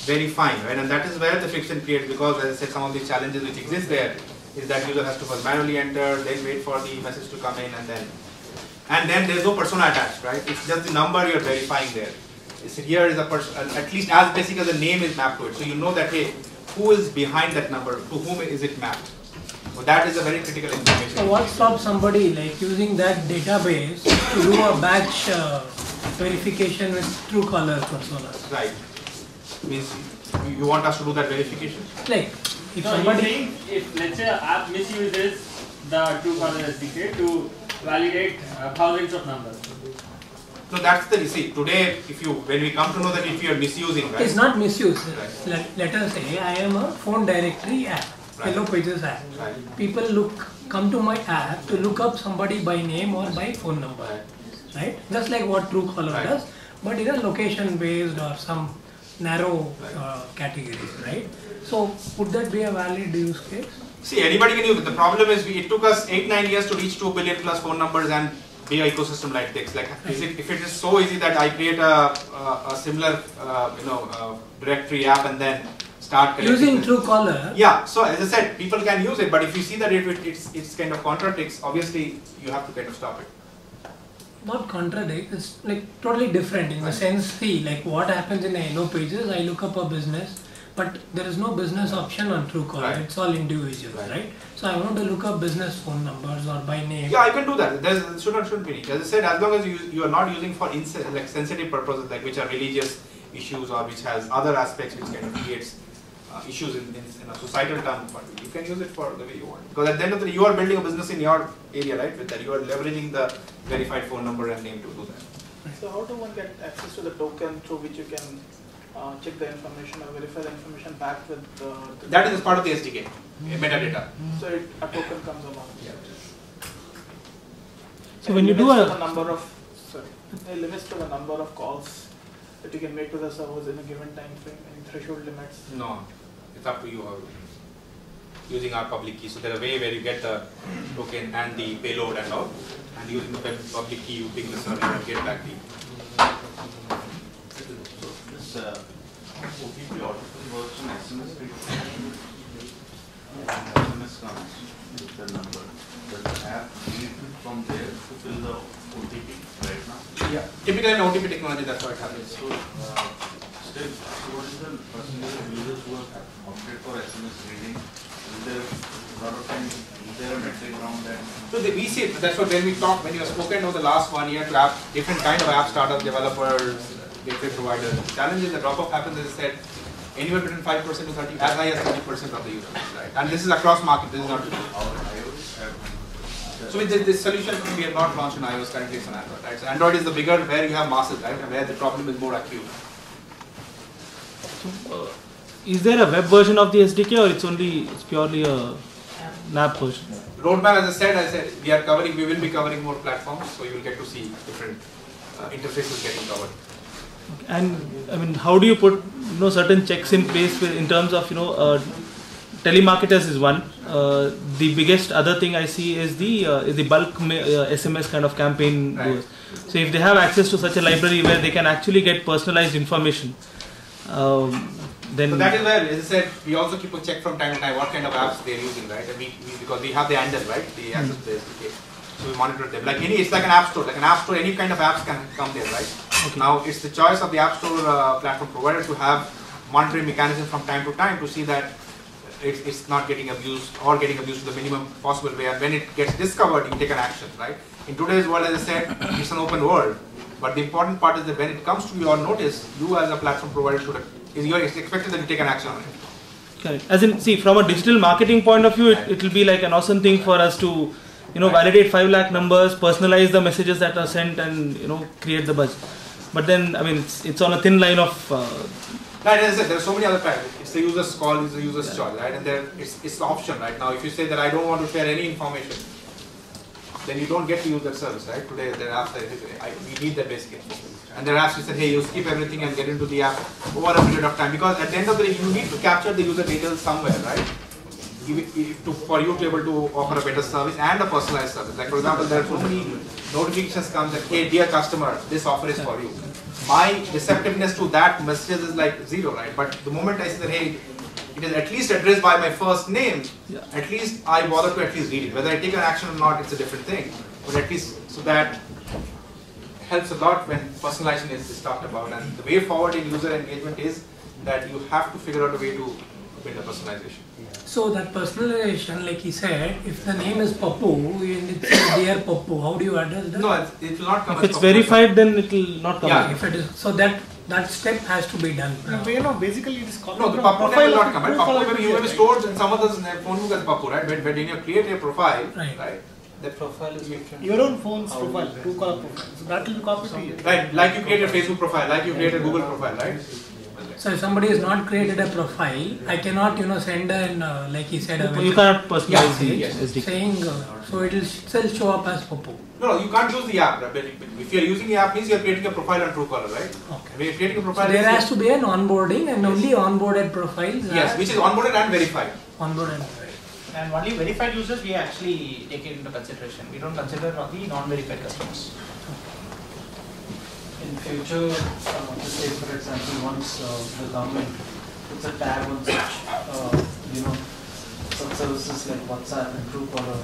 verifying, right? And that is where the friction creates, because as I said, some of the challenges which exist there is that user has to first manually enter, then wait for the message to come in, and then there's no persona attached, right? It's just the number you're verifying there. So here is a person, at least as basic as the name is mapped to it. So you know that, hey, who is behind that number? To whom is it mapped? So that is a very critical information. So what stops somebody like using that database to do a batch verification with Truecaller personas? Right. Means you want us to do that verification? Like, if no, somebody... saying if let's say an app misuses the Truecaller SDK to validate thousands of numbers. No, that's the receipt. Today, when we come to know that if you are misusing, right? It's not misuse. Right. Let us say I am a phone directory app, right. Hello Pages app. Right. People come to my app to look up somebody by name or by phone number, right? Just like what Truecaller does, but in a location based or some narrow categories, right? So would that be a valid use case? See, anybody can use it. The problem is it took us 8-9 years to reach 2 billion plus phone numbers and be an ecosystem like this. Like, if it is so easy that I create a similar directory app and then start using Truecaller. Yeah. So as I said, people can use it, but if you see that it's kind of contradicts, obviously you have to kind of stop it. Not contradict. It's like totally different in the sense. See, like what happens in the Hello Pages, I look up a business. But there is no business option on Truecaller. It's all individuals, right? So I want to look up business phone numbers or by name. Yeah, I can do that. There shouldn't be need. As I said, as long as you are not using for like sensitive purposes, like which are religious issues or which has other aspects which kind of creates issues in a societal term, but you can use it for the way you want. Because at the end of the day, you are building a business in your area, right? With that, you are leveraging the verified phone number and name to do that. So how do one get access to the token through which you can check the information or verify the information back with the... That is part of the SDK, metadata. So a token comes along. Yeah. So when you do a... limits to the number of calls that you can make to the servers in a given time frame, any threshold limits? No, it's up to you how using our public key. So there are a way where you get the token and the payload and all, and using the public key you ping the server and get back the OTP autofill works on SMS. SMS comes with the number. Does the app need from there to fill the OTP right now? Yeah, typically in OTP technology that's how it happens. So, still, what is the percentage of users who have opted for SMS reading? Is there a lot of times, is there a metric around that? So we see it, that's what when we talk, when you have spoken over the last 1 year to different kind of app startup developers, gateway providers. The challenge is the drop-off happens, as I said, anywhere between 5% to 30%, as high as 30% of the users, right? And this is across market, this is not so with this solution we have not launched on iOS, currently it's on Android, right? So Android is the bigger where you have masses, right? And where the problem is more acute. So, is there a web version of the SDK or it's purely a app version? Roadmap, as I said, we will be covering more platforms, so you will get to see different interfaces getting covered. And I mean, how do you put certain checks in place in terms of telemarketers is one. The biggest other thing I see is the bulk SMS kind of campaign goes. So if they have access to such a library where they can actually get personalized information, then so that is where, as I said, we also keep a check from time to time what kind of apps they are using, right? And because we have the handle, right? The access to the SDK. So we monitor them. It's like an app store. Like an app store, any kind of apps can come there, right? Okay. Now it's the choice of the app store platform provider to have monitoring mechanism from time to time to see that it's not getting abused or getting abused to the minimum possible way. And when it gets discovered, you take an action, right? In today's world, as I said, it's an open world. But the important part is that when it comes to your notice, you as a platform provider it's expected that you take an action on it. Correct. As in, see, from a digital marketing point of view, it will be like an awesome thing for us to validate 5 lakh numbers, personalize the messages that are sent, and create the buzz. But then, I mean, it's on a thin line of. Right, as I said, there are so many other factors. It's the user's call, it's the user's choice, right? And it's the option, right? Now, if you say that I don't want to share any information, then you don't get to use that service, right? Today, there are apps that we need that basic information. And there are apps which say, hey, you skip everything and get into the app over a period of time. Because at the end of the day, you need to capture the user details somewhere, right? For you to be able to offer a better service and a personalized service. Like for example, there are so many notifications comes that, hey, dear customer, this offer is for you. my receptiveness to that message is like 0, right? But the moment I say that, hey, it is at least addressed by my first name, at least I bother to at least read it. Whether I take an action or not, it's a different thing. But at least, so that helps a lot when personalization is talked about. And the way forward in user engagement is that you have to figure out a way to build a personalization. So that personalization, like he said, if the name is Pappu and it says Dear Pappu, how do you address that? No, it will not come If as it's Pappu. verified, then it will not come. Yeah, if it is, so that step has to be done. Basically it is copied No, the from Pappu name will not come. Right? profile Pappu you may be stored in some other's phone book as Pappu, right? But when you create a profile, right? The profile is your own phone's profile, Truecaller profile. So that will be copied to you. Right, like you create a Facebook profile, like you create a Google profile, right? So if somebody has not created a profile, I cannot, send an, like he said, a You cannot personalize the SDK. Saying, so it will still show up as Pappu. No, you can't use the app. If you are using the app, means you are creating a profile on Truecaller, right? Okay. When you are creating a profile, So there has to be an onboarding and only onboarded profiles. Yes, which is onboarded and verified. Onboarded and verified. And only verified users we actually take it into consideration. We don't consider the non-verified customers. In future, just say for example, once the government puts a tag on such services like WhatsApp and Truecaller,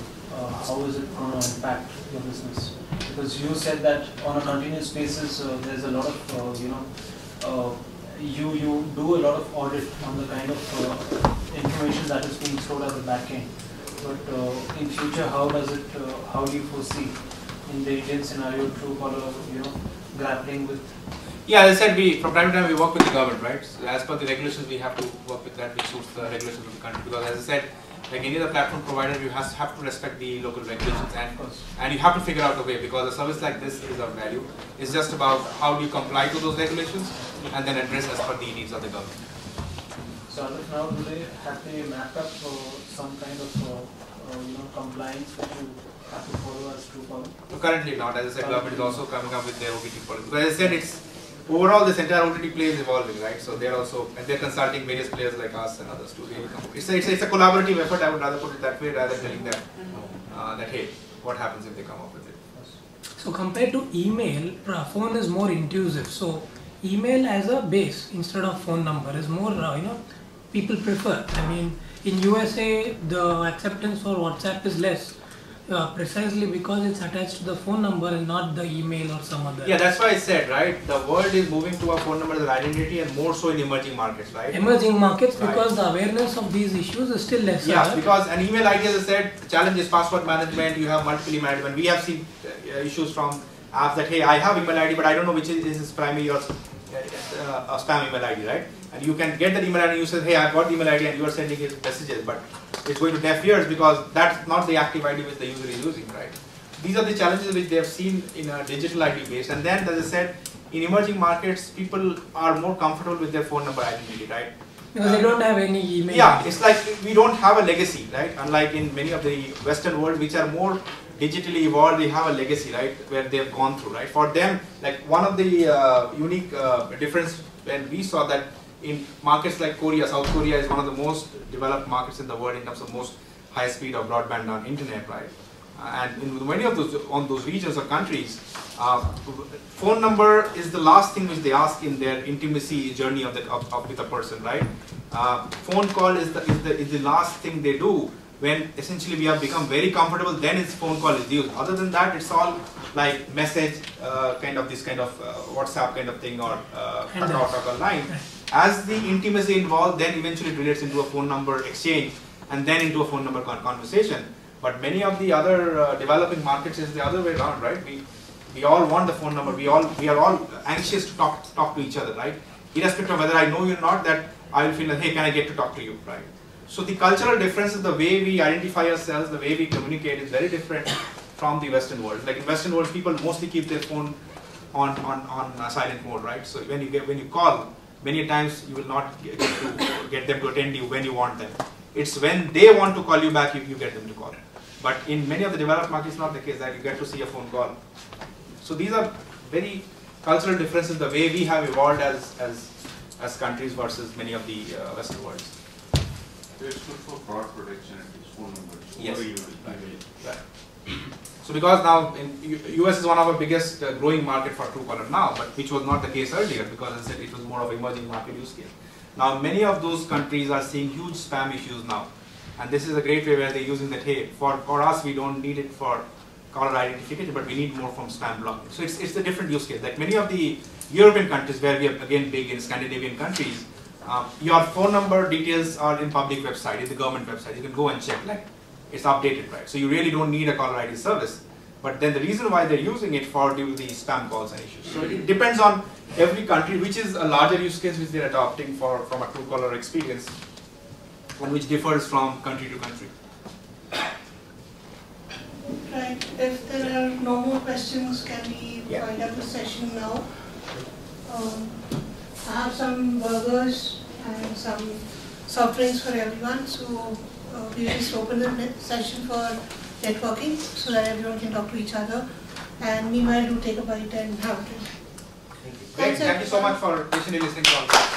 how is it going to impact your business? Because you said that on a continuous basis, there's a lot of you do a lot of audit on the kind of information that is being stored at the back end. But in future, how do you foresee in the Indian scenario Truecaller, grappling with? Yeah, as I said, from time to time we work with the government, right? So as per the regulations, we have to work with that which suits the regulations of the country. Because as I said, like any other platform provider, you have to respect the local regulations and you have to figure out a way, because a service like this is of value. It's just about how do you comply to those regulations and then address as per the needs of the government. So as of now, do they map up some kind of compliance that you have to follow as Truecaller? So currently not. As I said, government is also coming up with their OTT policy. Because as I said, it's overall this entire OTT play is evolving, right? So they're also consulting various players like us and others to really come. It's a collaborative effort. I would rather put it that way rather than telling them that hey, what happens if they come up with it. So compared to email, phone is more intuitive. So email as a base instead of phone number is more people prefer. I mean, in USA the acceptance for WhatsApp is less. Precisely because it's attached to the phone number and not the email or some other. Yeah, that's why I said, right, the world is moving to a phone number as an identity and more so in emerging markets, right? Emerging markets, right. Because the awareness of these issues is still lesser. Yes, because an email ID, as I said, the challenge is password management, you have multiple email ID. We have seen issues from apps that, hey, I have email ID, but I don't know which is his primary or a spam email ID, right? And you can get that email ID and you say, hey, I've got the email ID and you are sending his messages, but it's going to deaf ears because that's not the active ID which the user is using, right? These are the challenges which they have seen in a digital ID base. And then, as I said, in emerging markets, people are more comfortable with their phone number identity, right? Because they don't have any email. Yeah, it's like we don't have a legacy, right? Unlike in many of the Western world, which are more digitally evolved, they have a legacy, right? Where they've gone through, right? For them, like one of the unique difference when we saw that in markets like Korea, South Korea is one of the most developed markets in the world in terms of most high speed of broadband on internet, right? And in many of those regions or countries, phone number is the last thing which they ask in their intimacy journey with a person, right? Phone call is the last thing they do when essentially we have become very comfortable. Then it's phone call is used. Other than that, it's all like message, this kind of WhatsApp kind of thing or talk online. As the intimacy involved, then eventually it relates into a phone number exchange and then into a phone number conversation. But many of the other developing markets is the other way around, right? We all want the phone number. We are all anxious to talk to each other, right? Irrespective of whether I know you or not, that I will feel like, hey, can I get to talk to you, right? So the cultural differences, the way we identify ourselves, the way we communicate is very different from the Western world. Like in Western world, people mostly keep their phone on silent mode, right? So when you call, many times you will not get them to attend you when you want them. It's when they want to call you back, you get them to call. But in many of the developed markets, it's not the case that you get to see a phone call. So these are very cultural differences, the way we have evolved as countries versus many of the Western worlds. It's good for fraud protection and phone numbers. Yes. Right. So because now US is one of our biggest growing market for Truecaller now, but which was not the case earlier because as I said it was more of an emerging market use case. Now many of those countries are seeing huge spam issues now, and this is a great way where they're using that. Hey, for us we don't need it for caller identification, but we need more from spam blocking. So it's a different use case. Like many of the European countries where we are again big in Scandinavian countries, your phone number details are in public website, in the government website. You can go and check, like it's updated, right? So you really don't need a caller ID service. But then the reason why they're using it for due to the spam calls and issues. So it depends on every country, which is a larger use case which they're adopting from a Truecaller experience, and which differs from country to country. Right. If there are no more questions, can we wind up the session now? I have some burgers and some soft drinks for everyone. So we just open the session for networking so that everyone can talk to each other. And meanwhile, do take a bite and have a drink. Thank you so much for patiently listening to all.